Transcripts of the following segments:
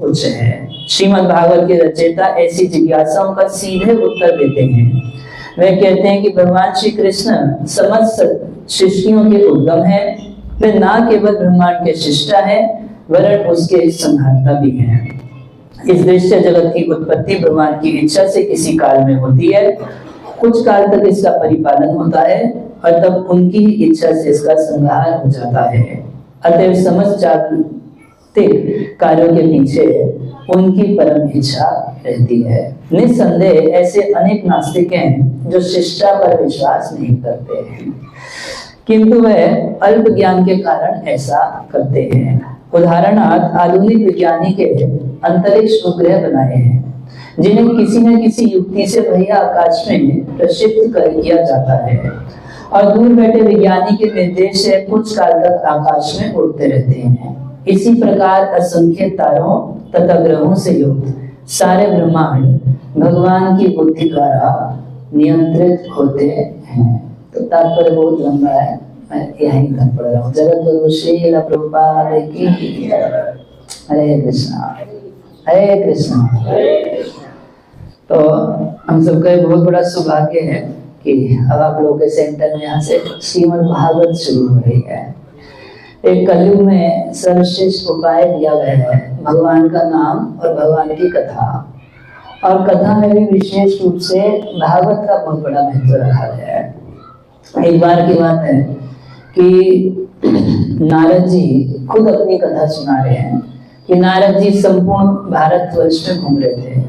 उच्च है। श्रीमद् भागवत के रचयिता ऐसी जिज्ञासाओं का सीधे उत्तर देते हैं। वे कहते हैं कि भगवान श्री कृष्ण समस्त सृष्टियों के उद्गम है। वे ना केवल ब्रह्मांड के सृष्टा है वरन उसके संहारता भी हैं। इस दृश्य जगत की उत्पत्ति भगवान की इच्छा से किसी काल में होती है, कुछ काल तक इसका परिपालन होता है और तब उनकी इच्छा से इसका संहार हो जाता है। अतः समस्त जागतिक कार्यों के पीछे उनकी परम इच्छा रहती है। निस्संदेह ऐसे अनेक नास्तिक हैं जो शिष्टा पर विश्वास नहीं करते हैं, किंतु वह अल्प ज्ञान के कारण ऐसा करते हैं। उदाहरणार्थ आधुनिक विज्ञानी के अंतरिक्ष उपग्रह बनाए हैं जिन्हें किसी न किसी युक्ति से भैया आकाश में प्रक्षिप्त कर किया जाता है और दूर बैठे विज्ञानी के निर्देश से कुछ काल तक आकाश में उड़ते रहते हैं। इसी प्रकार असंख्य तारों तथा ग्रहों से युक्त सारे ब्रह्मांड भगवान की बुद्धि द्वारा नियंत्रित होते हैं। तो तात्पर्य बहुत लंबा है, मैं यहीं तक पढ़ रहा हूँ। जगत गुरु श्रील प्रभुपाद की हरे कृष्णा हरे कृष्णा। तो हम सबका एक बहुत बड़ा सौभाग्य है कि अब आप लोगों के सेंटर में यहाँ से श्रीमद् भागवत शुरू हो रही है। एक कलयुग में सर्वश्रेष्ठ उपाय दिया गया है भगवान का नाम और भगवान की कथा, और कथा में भी विशेष रूप से भागवत का बहुत बड़ा महत्व रखा गया है। एक बार की बात है कि नारद जी खुद अपनी कथा सुना रहे हैं कि नारद जी संपूर्ण भारतवर्ष में घूम रहे थे।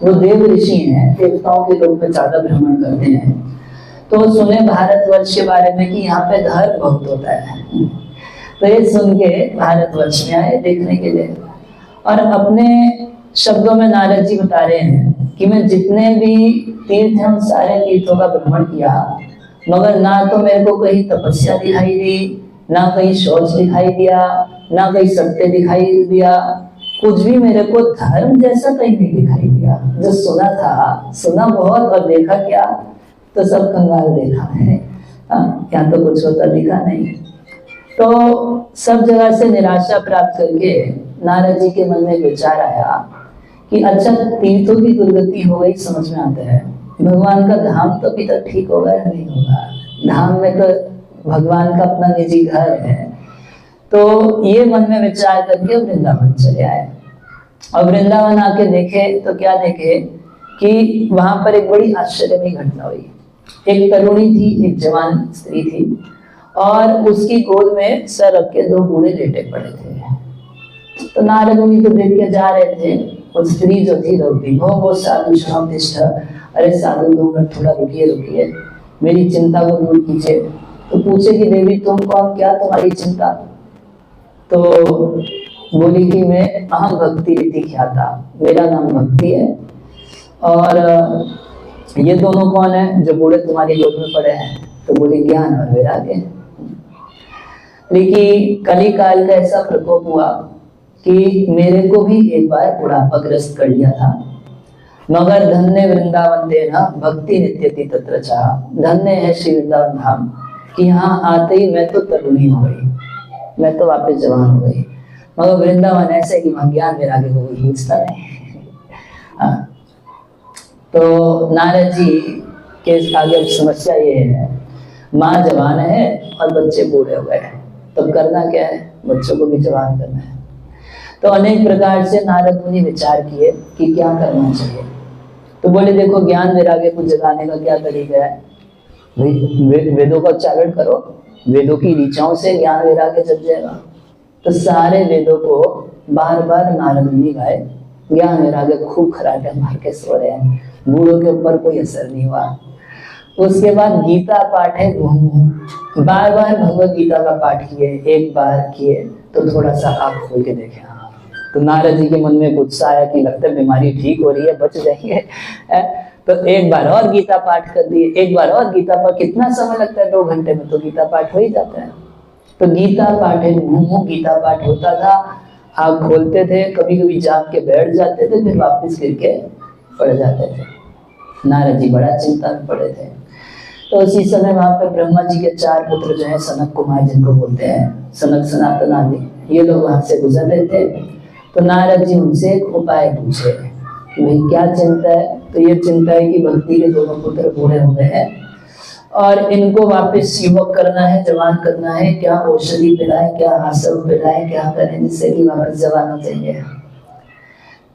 वो देव ऋषि हैं, देवताओं के लोक में ज्यादा भ्रमण करते हैं। तो सुने भारतवर्ष के बारे में कि यहाँ पे धर्म बहुत होता है, तो ये सुन के भारतवर्ष में आए देखने के लिए। और अपने शब्दों में नारद जी बता रहे हैं कि मैं जितने भी तीर्थ हैं उन सारे तीर्थों का भ्रमण किया, मगर ना तो मेरे को कहीं तपस्या दिखाई दी, ना कहीं शौच दिखाई दिया, ना कहीं सत्य दिखाई दिया, कुछ भी मेरे को धर्म जैसा कहीं नहीं दिखाई दिया। जो सुना था, सुना बहुत और देखा क्या, तो सब कंगाल देखा है, यहाँ तो कुछ होता दिखा नहीं। तो सब जगह से निराशा प्राप्त करके नारद जी के मन में विचार आया कि अच्छा तीर्थों की दुर्गति हो गई, समझ में आता है, भगवान का धाम तो अभी तक ठीक होगा या नहीं होगा। धाम में तो भगवान का अपना निजी घर है। तो ये मन में विचार करके वृंदावन चले आए और वृंदावन आके देखे तो क्या देखे कि वहां पर एक बड़ी आश्चर्यमयी घटना हुई। एक तरुणी थी, एक जवान स्त्री थी और उसकी गोद में सर रख के दो बूढ़े लेटे पड़े थे। तो नारद मुनि तो देख के जा रहे थे। और स्त्री जो थी रोती, वो साधु श्रमतिष्ठ, अरे साधु 2 मिनट थोड़ा रुकिए, मेरी चिंता को दूर कीजिए। तो पूछे कि देवी तुम कौन, क्या तुम्हारी चिंता। तो बोली कि मैं अहम भक्ति रीति ख्याता, मेरा नाम भक्ति है। और ये दोनों कौन है जो बूढ़े तुम्हारी गोद में पड़े हैं। तो बोली ज्ञान और वैराग्य। लेकिन कली काल का ऐसा प्रकोप हुआ कि मेरे को भी एक बार बुढ़ापाग्रस्त कर लिया था, मगर धन्य वृंदावन देना भक्ति नित्यति तत्र चाह। धन्य है श्री वृंदावन धाम कि यहाँ आते ही मैं तो तरुणी हो गई, मैं तो वापस जवान हो गई। मगर वृंदावन ऐसे कि वहां ज्ञान वैराग्य को कोई पूछता नहीं। तो नारद जी के आगे समस्या ये है, माँ जवान है और बच्चे बूढ़े हो गए, तब करना क्या है, बच्चों को भी जवान करना है। तो अनेक प्रकार से नारद मुनि विचार किए कि क्या करना चाहिए। तो बोले देखो ज्ञान वैराग्य को जगाने का क्या तरीका है, वेदों का उच्चारण करो, वेदों की ऋचाओं से ज्ञान वैराग्य जग जाएगा। तो सारे वेदों को बार बार नारद मुनि गाए, ज्ञान वैराग्य खूब खराटे मार के सो रहे हैं, बूढ़ों के ऊपर कोई असर नहीं हुआ। उसके बाद गीता पाठ है, बार बार भगवत गीता का पाठ किए, एक बार किए तो थोड़ा सा आँख खोल के देखे। तो नारद जी के मन में गुस्सा आया कि लगता है बीमारी ठीक हो रही है, बच जाएंगे। तो एक बार और गीता पाठ कर दिए, एक बार और गीता पाठ। कितना समय लगता है, 2 घंटे में तो गीता पाठ हो ही जाता है। तो गीता पाठ है, गीता पाठ होता था, आँख खोलते थे, कभी कभी जाग के बैठ जाते थे, फिर वापस गिर के पड़ जाते थे। नारद जी बड़ा चिंता में पड़े थे। तो उसी समय वहां पर ब्रह्मा जी के 4 पुत्र जो है सनक कुमार, जिनको बोलते हैं सनक सनातन आदि, ये लोग वहां से गुजर रहे थे। तो नारद जी उनसे एक उपाय पूछे कि भाई क्या चिंता है। तो ये चिंता है कि भक्ति के दोनों पुत्र बूढ़े हो गए हैं और इनको वापस युवक करना है, जवान करना है, क्या औषधि पिलाए, क्या आसन पिलाए, क्या करें जिससे कि वापस जवान हो जाएंगे।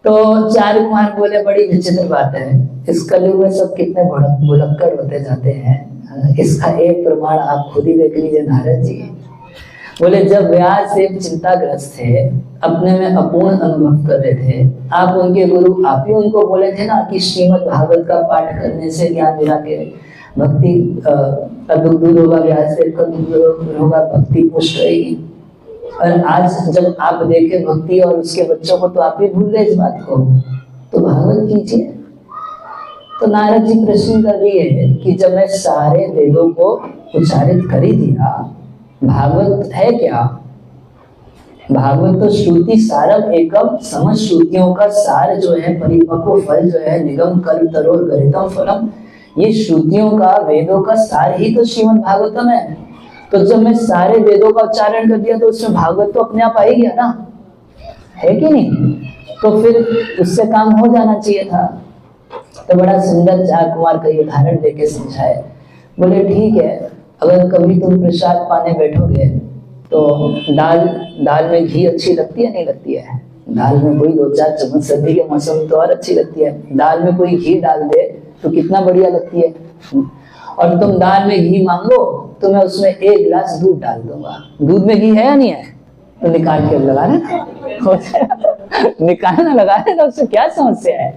तो चार कुमार बोले बड़ी विचित्र बात है, इस कलयुग में सब कितने भुलक्कड़ होते जाते हैं, इसका एक प्रमाण आप खुद ही देख लीजिए नारद जी। बोले जब व्यास देव चिंताग्रस्त थे, अपने में अपूर्ण अनुभव कर रहे थे, आप उनके गुरु, आप ही उनको बोले थे ना कि श्रीमद् भागवत का पाठ करने से ज्ञान मिला के भक्ति दुख दूर होगा, व्यास देव का दुख दूर होगा, भक्ति पुष्ट रहेगी। और आज जब आप देखे भक्ति और उसके बच्चों को तो आप ही भूल गए इस बात को, तो भागवत कीजिए। तो नारद जी प्रश्न कर रही है कि जब मैं सारे वेदों को उच्चारित कर ही दिया, भागवत है क्या? भागवत तो श्रुति सारम एकम, समस्त श्रुतियों का सार जो है, परिपक्व फल जो है, निगम कल्प तरोर गरितम फलम, ये श्रुतियों का, वेदों का सार ही तो श्रीमद् भागवतम है। तो जब मैं सारे वेदों का उच्चारण कर दिया तो उसमें भागवत तो अपने आप आ ही गया ना, है कि नहीं? तो फिर उससे काम हो जाना चाहिए था। तो बड़ा सुंदर चार कुमार का उदाहरण देके समझाए। बोले ठीक है, अगर कभी तुम प्रसाद पाने बैठोगे तो दाल में घी अच्छी लगती है, नहीं लगती है? दाल में कोई 2-4 चम्मच, सर्दी के मौसम तो और अच्छी लगती है। दाल में कोई घी डाल दे तो कितना बढ़िया लगती है। और तुम दाल में घी मांगो तो मैं उसमें 1 गिलास दूध डाल दूंगा। दूध में घी है या नहीं है? तो निकाल के लगा देना, निकालना लगा देना, उससे क्या समस्या है?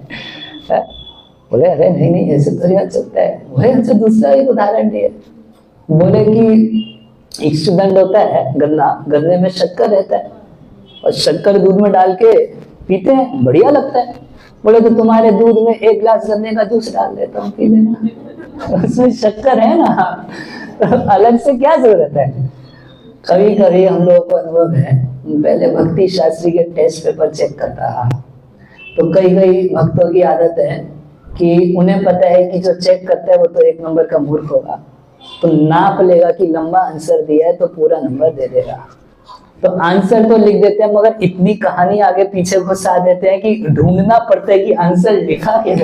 बोले अरे नहीं नहीं ऐसे तो नहीं चलता है। बोले अच्छा दूसरा एक उदाहरण दिए। बोले कि एक सुगंध होता है गन्ना, गन्ने में शक्कर रहता है और शक्कर दूध में डाल के पीते हैं, बढ़िया लगता है। बोले तो तुम्हारे दूध में 1 गिलास गन्ने का जूस डाल देता हूँ, पी लेना, उसमें शक्कर है ना, तो अलग से क्या जरूरत है? कभी कभी हम लोगों को अनुभव है, पहले भक्ति शास्त्री के टेस्ट पेपर चेक करता रहा तो कई भक्तों की आदत है कि उन्हें पता है कि जो चेक करता है वो तो 1 नंबर का मूर्ख होगा, तो नाप लेगा कि लंबा आंसर दिया है तो पूरा नंबर दे देगा। तो आंसर तो लिख देते हैं मगर इतनी कहानी आगे पीछे घुसा देते हैं कि ढूंढना पड़ता है कि आंसर लिखा क्या।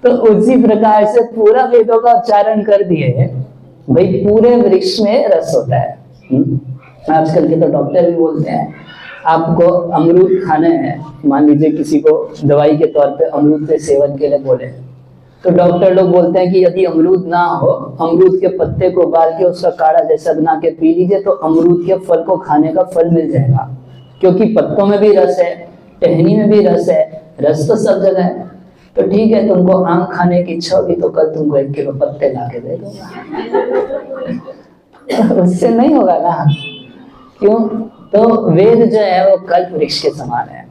तो उसी प्रकार से पूरा वेदों का उच्चारण कर दिए भाई, पूरे वृक्ष में रस होता है। आजकल के तो डॉक्टर भी बोलते हैं आपको अमरूद खाना है, मान लीजिए किसी को दवाई के तौर पे अमरूद के सेवन के लिए बोले, तो डॉक्टर लोग बोलते हैं कि यदि अमरूद ना हो, अमरूद के पत्ते को उबाल के उसका काढ़ा जैसा बना के पी लीजिए तो अमरूद के फल को खाने का फल मिल जाएगा, क्योंकि पत्तों में भी रस है, टहनी में भी रस है, रस तो सब जगह है। तो ठीक है, तुमको आम खाने की इच्छा होगी तो कल तुमको 1 किलो पत्ते ला के दे दूंगा। उससे नहीं होगा ना, क्यों? तो वेद जो है वो कल्प वृक्ष के समान है,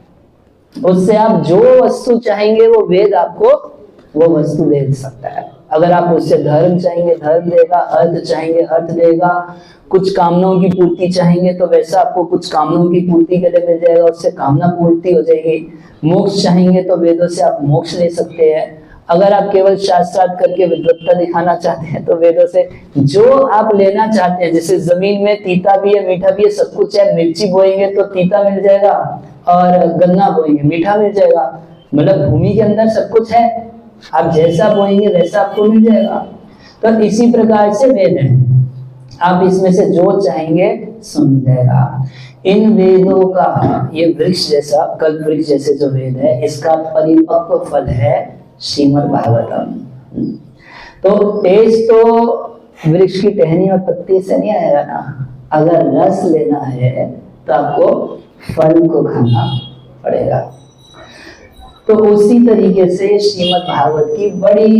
उससे आप जो वस्तु चाहेंगे वो वेद आपको वो वस्तु दे सकता है। अगर आप उससे धर्म चाहेंगे धर्म देगा, अर्थ चाहेंगे अर्थ देगा, कुछ कामनाओं की पूर्ति चाहेंगे तो वैसा आपको कुछ कामनाओं की पूर्ति के लिए मिल जाएगा, उससे कामना पूर्ति हो जाएगी। मोक्ष चाहेंगे तो वेदों से आप मोक्ष ले सकते हैं। अगर आप केवल शास्त्रार्थ करके विद्वत्ता दिखाना चाहते हैं तो वेदों से जो आप लेना चाहते हैं, जैसे जमीन में तीता भी है मीठा भी है सब कुछ है, मिर्ची बोएंगे तो तीता मिल जाएगा और गन्ना बोएंगे मीठा मिल जाएगा, मतलब भूमि के अंदर सब कुछ है, आप जैसा बोएंगे वैसा आपको मिल जाएगा। तो इसी प्रकार से वेद है, आप इसमें से जो चाहेंगे सो मिल जाएगा। इन वेदों का ये वृक्ष जैसा, कल्प वृक्ष जैसे जो वेद है, इसका परिपक्व फल है श्रीमद् भागवतम। तो टेस्ट तो वृक्ष की टहनी और पत्ती से नहीं आएगा ना, अगर रस लेना है तो आपको फल को खाना पड़ेगा। तो उसी तरीके से श्रीमद् भागवत की बड़ी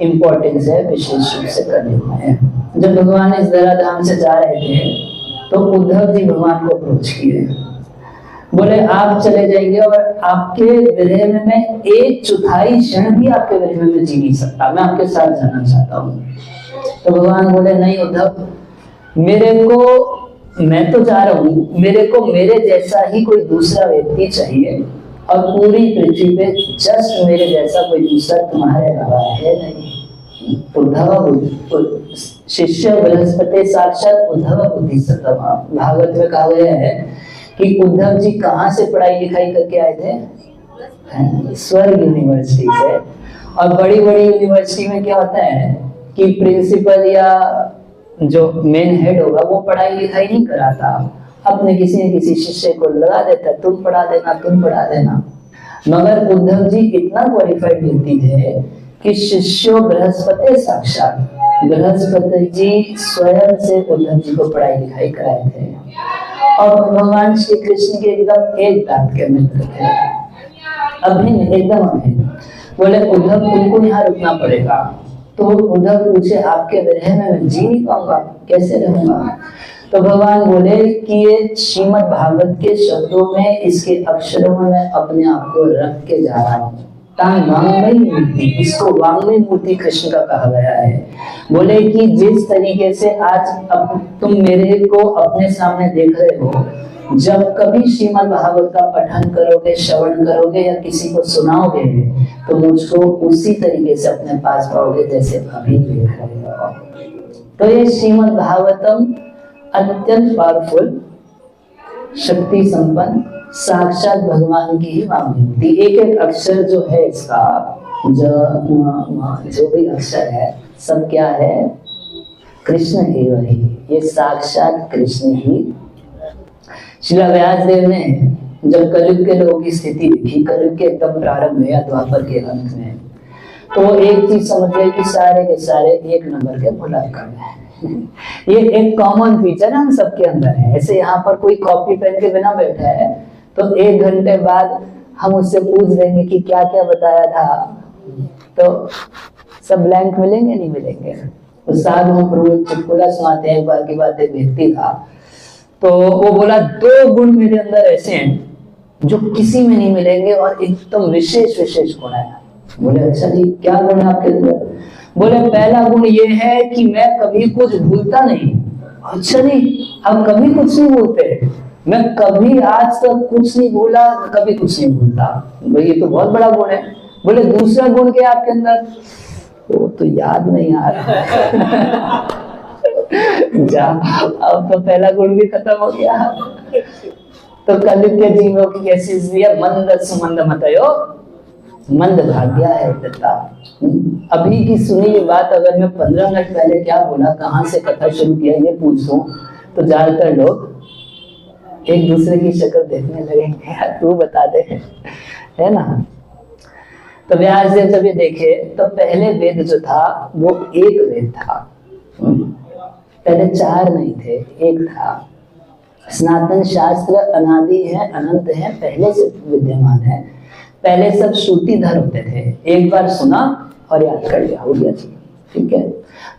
इंपॉर्टेंस है, विशेष रूप से करने में। जब भगवान इस धराधाम से जा रहे थे तो उद्धव जी भगवान को अप्रोच किए, बोले आप चले जाएंगे और आपके विरह में मैं 1/4 क्षण भी आपके विरह में जी नहीं सकता, मैं आपके साथ जाना चाहता हूँ। तो भगवान बोले नहीं उद्धव, मेरे को, मैं तो जा रहा हूँ, मेरे को मेरे जैसा ही कोई दूसरा व्यक्ति चाहिए और पूरी पृथ्वी पे जस्ट मेरे जैसा कोई दूसरा तुम्हारे अलावा है नहीं। उद्धव शिष्य बृहस्पति साक्षात उद्धव बुद्धि सतमा। भागवत में कहा गया है कि उद्धव जी कहाँ से पढ़ाई लिखाई करके आए थे? स्वर्ग यूनिवर्सिटी से। और बड़ी बड़ी यूनिवर्सिटी में क्या होता है कि प्रिंसिपल या जो मेन हेड होगा वो पढ़ाई लिखाई नहीं कराता, अपने किसी न किसी शिष्य को लगा देता, तुम पढ़ा देना तुम पढ़ा देना। मगर उद्धव जी इतना क्वालिफाइड व्यक्ति थे कि शिष्यो बृहस्पति साक्षात, बृहस्पति जी स्वयं से उद्धव जी को पढ़ाई लिखाई कराए थे। और भगवान श्री कृष्ण के एकदम एक दांत के मित्र थे, अभिन्न, एकदम अभिन्न। बोले उद्धव तुमको यहाँ रुकना पड़ेगा। तो उद्धव पूछे आपके विरह में मैं जी नहीं पाऊंगा, कैसे रहूंगा? तो भगवान बोले कि ये श्रीमद् भागवत के शब्दों में, इसके अक्षरों में मैं अपने आप को रख के जा रहा हूँ। वांग्मय मूर्ति, इसको वांग्मय मूर्ति कृष्ण का कहा गया है। बोले कि जिस तरीके से आज अब तुम मेरे को अपने सामने देख रहे हो, जब कभी श्रीमद् भागवत का पठन करोगे, श्रवण करोगे या किसी को सुनाओगे तो मुझको उसी तरीके से अपने पास पाओगे जैसे अभी देख रहे हो। तो ये श्रीमद् भागवतम अत्यंत पावरफुल, शक्ति संपन्न, साक्षात भगवान की ही वाणी। एक एक अक्षर जो है इसका, जो भी अक्षर है सब क्या है? कृष्ण एवं ही, ये साक्षात कृष्ण ही। श्री व्यास देव ने जब कलयुग के लोगों की स्थिति देखी, कलयुग के एकदम प्रारंभ में या द्वापर के अंत में, तो एक चीज समझ गए कि सारे के सारे एक नंबर के भुलक्कड़ हैं। ये एक कॉमन फीचर हम सबके अंदर है। ऐसे यहाँ पर कोई कॉपी पेन के बिना बैठा है तो 1 घंटे बाद हम उससे पूछ देंगे कि क्या क्या बताया था, तो सब ब्लैंक मिलेंगे नहीं मिलेंगे। तो साधु हम प्रभु एक चुटकुला सुनाते हैं, एक बार की बात, एक व्यक्ति था तो वो बोला 2 गुण मेरे अंदर ऐसे हैं जो किसी में नहीं मिलेंगे और एकदम विशेष विशेष गुण है। बोले अच्छा जी क्या गुण है आपके अंदर? बोले पहला गुण ये है कि मैं कभी कुछ भूलता नहीं। अच्छा जी हम कभी कुछ नहीं भूलते? मैं कभी आज तक कुछ नहीं भूला, कभी कुछ नहीं भूलता। भाई ये तो बहुत बड़ा गुण है। बोले दूसरा गुण क्या आपके अंदर? वो तो याद नहीं आ रहा। जा अब तो पहला गुण भी खत्म हो गया। तो कलयुग के जीवों की कैसी स्थिति? मंद सुमंद मतयो मंद भाग्या है दत्ता। अभी की सुनी ये बात अगर मैं 15 मिनट पहले क्या बोला, कहाँ से कथा शुरू किया ये पूछ दूं तो ज्यादातर लोग एक दूसरे की शक्ल देखने लगेंगे, यार तू बता दे, है ना। तो व्यास देव जब ये देखे तो पहले वेद जो था वो एक वेद था, पहले 4 नहीं थे, एक था। सनातन शास्त्र अनादि है, अनंत है, पहले से विद्यमान है। पहले सब श्रुतिधर होते थे, एक बार सुना और याद कर लिया, हो गया जी, ठीक है।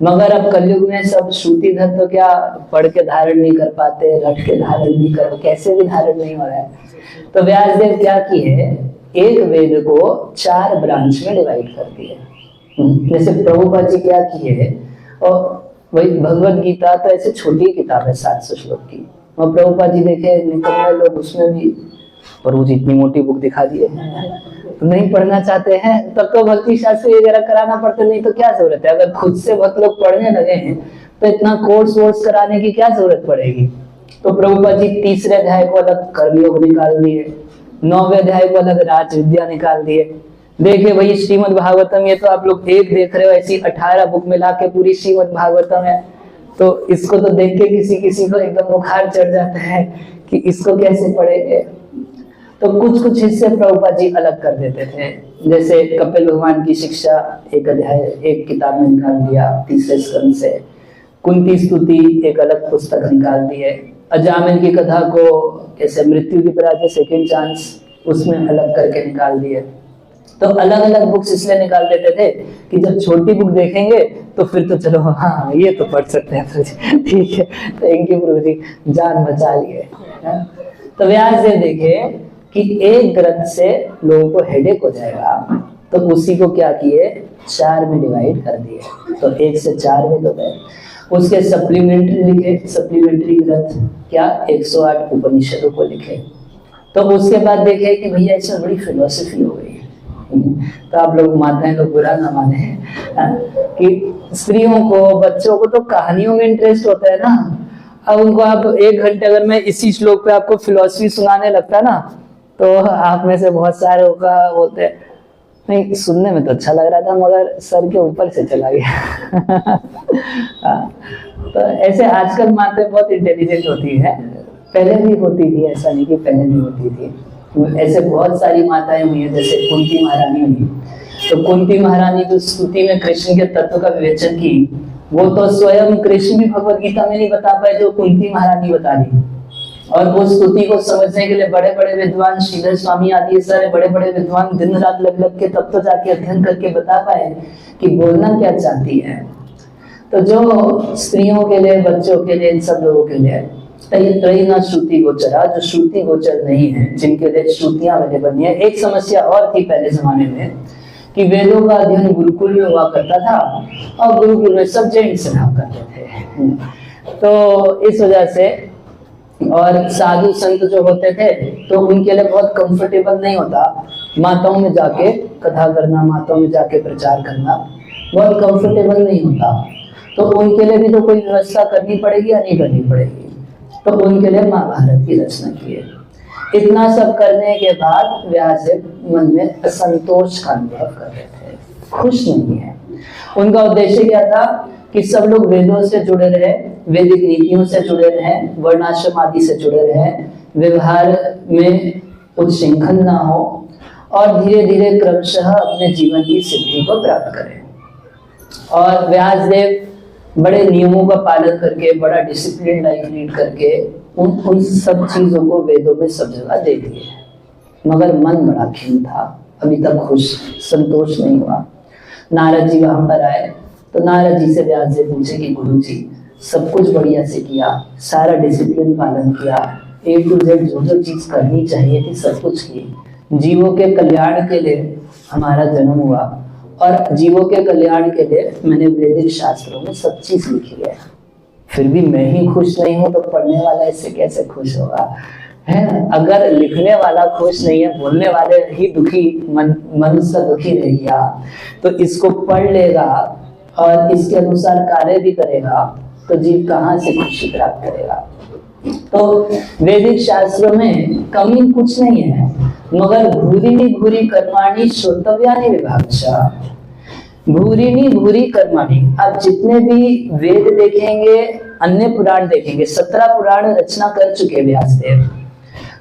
मगर अब कलयुग में सब श्रुतिधर तो क्या पढ़ के धारण नहीं कर पाते, रट के धारण नहीं कर, कैसे भी धारण नहीं हो रहा है। तो व्यासदेव क्या किए, एक वेद को 4 ब्रांच में डिवाइड कर दिए। जैसे प्रभुपाद जी क्या किए, और वही भगवत गीता तो ऐसे छोटी किताब है 700 श्लोक की, और प्रभुपाद जी देखे निकम्मे लोग उसमें भी प्रभु जी इतनी मोटी बुक दिखा दिए। तो नहीं पढ़ना चाहते हैं तब तो भक्ति शास्त्री वगैरह कराना पड़ता, नहीं तो क्या जरूरत है। अगर खुद से भक्त लोग पढ़ने लगे हैं तो इतना कोर्स वोर्स कराने की क्या जरूरत पड़ेगी। तो प्रभुपाद जी 3रे अध्याय को अलग कर्मयोग निकाल दिए, 9वें अध्याय को अलग राज विद्या निकाल दिए। देखिए भाई श्रीमद् भागवतम, ये तो आप लोग एक देख रहे हो, ऐसी 18 बुक मिला के पूरी श्रीमद् भागवतम है। तो इसको तो देख के किसी किसी को एकदम बुखार चढ़ जाता है कि इसको कैसे पढ़ेंगे। तो कुछ कुछ हिस्से प्रभुपाद जी अलग कर देते थे, जैसे कपिल भगवान की शिक्षा एक अध्याय एक किताब में निकाल दिया 3रे स्कंद से, कुंती स्तुति एक अलग पुस्तक निकाल दिए, अजामिल की कथा को कैसे मृत्यु की पराजय सेकंड चांस उसमें अलग करके निकाल दिए। तो अलग अलग बुक्स इसलिए निकाल देते थे कि जब छोटी बुक देखेंगे तो फिर तो चलो हाँ ये तो पढ़ सकते हैं प्रभु जी, ठीक है, थैंक यू प्रभु जी, जान बचा लिए। तो व्यास देव देखे कि एक ग्रंथ से लोगों को हेडेक हो जाएगा, तो उसी को क्या किए 4 में डिवाइड कर दिए। तो 1 से 4 में तो गए, उसके सप्लीमेंट्री लिखे, सप्लीमेंट्री ग्रंथ क्या 108 उपनिषदों को लिखे। तो उसके बाद देखे कि भैया इसमें बड़ी फिलोसफी हो गई, तो आप लोग माताएं लोग बुरा ना माने कि स्त्रियों को बच्चों को तो कहानियों में इंटरेस्ट होता है ना। अब उनको आप 1 घंटे अगर मैं इसी श्लोक पे आपको फिलॉसफी सुनाने लगता ना तो आप में से बहुत सारे का बोलते नहीं सुनने में तो अच्छा लग रहा था मगर सर के ऊपर से चला गया। तो ऐसे आजकल माताएं बहुत इंटेलिजेंट होती है, पहले भी होती थी, ऐसा नहीं कि पहले नहीं होती थी। ऐसे बहुत सारी माताएं हुई है, जैसे कुंती महारानी हुई। तो कुंती महारानी जो स्तुति में कृष्ण के तत्व का विवेचन की, वो तो स्वयं कृष्ण भी भगवत गीता में नहीं बता पाए जो कुंती महारानी बता दी। और वो स्तुति को समझने के लिए बड़े बड़े विद्वान श्रीधर स्वामी आदि सारे बड़े बड़े विद्वान दिन रात लग लग के तब तो जाके अध्ययन करके बता पाए कि बोलना क्या चाहती है। तो जो स्त्रियों के लिए, बच्चों के लिए, इन सब लोगों के लिए त्रयी न श्रुति गोचरा, जो श्रुति गोचर नहीं है, जिनके लिए श्रुतियां अवेलेबल नहीं है। एक समस्या और थी पहले जमाने में कि वेदों का अध्ययन गुरुकुल में हुआ करता था और गुरुकुल में सब जेंट्स रहा करते थे। तो इस वजह से और साधु संत जो होते थे तो उनके लिए बहुत कंफर्टेबल नहीं होता माताओं में जाके कथा करना, माताओं में जाके प्रचार करना बहुत कंफर्टेबल नहीं होता। तो उनके लिए भी तो कोई व्यवस्था करनी पड़ेगी या नहीं करनी पड़ेगी। तो उनके लिए महाभारत की रचना की है। इतना सब करने के बाद व्यासदेव मन में असंतोष का अनुभव कर रहे थे, खुश नहीं है। उनका उद्देश्य क्या था कि सब लोग वेदों से जुड़े रहे, वैदिक नीतियों से जुड़े रहे, वर्णाश्रम आदि से जुड़े रहे, व्यवहार में उच्छृंखल ना हो और धीरे धीरे क्रमशः अपने जीवन की सिद्धि को प्राप्त करें। और व्यासदेव बड़े नियमों का पालन करके, बड़ा डिसिप्लिन लाइफ लीड करके उन सब चीजों को वेदों में सब जगह दे दिए, मगर मन बड़ा खिन्न था, अभी तक खुश संतोष नहीं हुआ। नारद जी वहां पर आए तो नारद जी से व्यासदेव पूछे कि गुरु जी सब कुछ बढ़िया से किया, सारा डिसिप्लिन पालन किया, A to Z जो जो चीज करनी चाहिए थी सब कुछ की, जीवों के कल्याण के लिए हमारा जन्म हुआ और जीवों के कल्याण के लिए मैंने वैदिक शास्त्रों में सब चीज लिखी है, फिर भी मैं ही खुश नहीं हूं तो पढ़ने वाला इससे कैसे खुश होगा, है ना। अगर लिखने वाला खुश नहीं है, बोलने वाले ही दुखी, मनुष्य दुखी रह गया, तो इसको पढ़ लेगा और इसके अनुसार कार्य भी करेगा तो जीव कहाँ से खुशी प्राप्त करेगा। तो वैदिक शास्त्रों में कमी कुछ नहीं है, मगर भूरिनी भूरि कर्माणि श्रोतव्यानि विभागशः, भूरिनी भूरि कर्माणि। आप जितने भी वेद देखेंगे, अन्य पुराण देखेंगे, 17 पुराण रचना कर चुके व्यासदेव,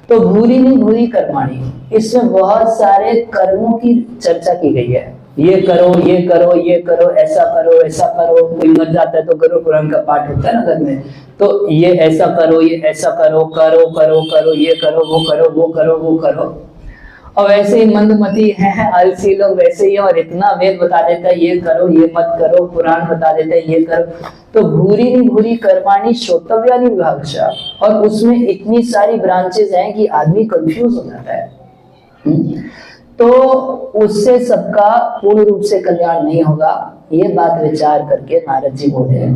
तो भूरिनी भूरि कर्माणि, इसमें बहुत सारे कर्मों की चर्चा की गई है। ये करो, ये करो, ये करो, ऐसा करो, ऐसा करो। कोई मर जाता है तो गुरु पुराण का पाठ होता है ना घर में, तो ये ऐसा करो, ये ऐसा करो, करो करो करो, ये करो, वो करो, वो करो, वो करो। और वैसे ही मंदमती है, आलसी लोग वैसे ही, और इतना वेद बता देता है ये करो, ये मत करो, पुराण बता देता है ये करो। तो भूरि भूरि कर्माणि श्रोतव्यानि विभागशः, और उसमें इतनी सारी ब्रांचेस हैं कि आदमी कंफ्यूज हो जाता है। तो उससे सबका पूर्ण रूप से कल्याण नहीं होगा। ये बात विचार करके नारद जी बोले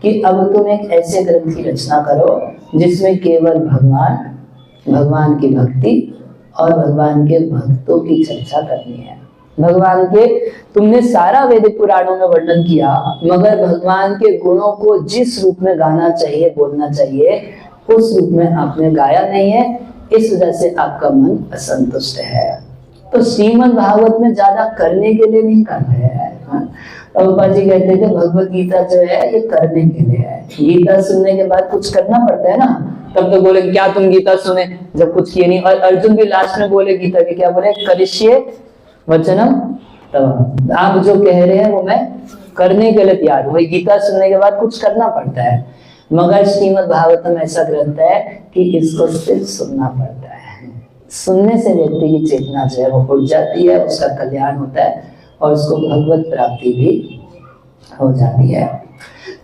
कि अब तुम एक ऐसे ग्रंथ की रचना करो जिसमें केवल भगवान की भक्ति और भगवान के भक्तों की चर्चा करनी है। भगवान के तुमने सारा वैदिक पुराणों में वर्णन किया, मगर भगवान के गुणों को जिस रूप में गाना चाहिए, बोलना चाहिए, उस रूप में आपने गाया नहीं है, इस वजह से आपका मन असंतुष्ट है। तो श्रीमद् भागवत में ज्यादा करने के लिए नहीं कर रहे हैं। प्रभुपाद जी कहते थे भगवत गीता जो है ये करने के लिए है। गीता सुनने के बाद कुछ करना पड़ता है ना, तब तो बोले क्या तुम गीता सुने जब कुछ किए नहीं। और अर्जुन भी लास्ट में बोले गीता के, क्या बोले, करिष्ये वचनम तव, आप जो कह रहे हैं वो मैं करने के लिए तैयार हूँ। गीता सुनने के बाद कुछ करना पड़ता है, मगर श्रीमद् भागवतम ऐसा ग्रंथ है कि इसको सिर्फ सुनना पड़ता है। सुनने से व्यक्ति की चेतना जो है वो उड़ जाती है, उसका कल्याण होता है और उसको भगवत प्राप्ति भी हो जाती है।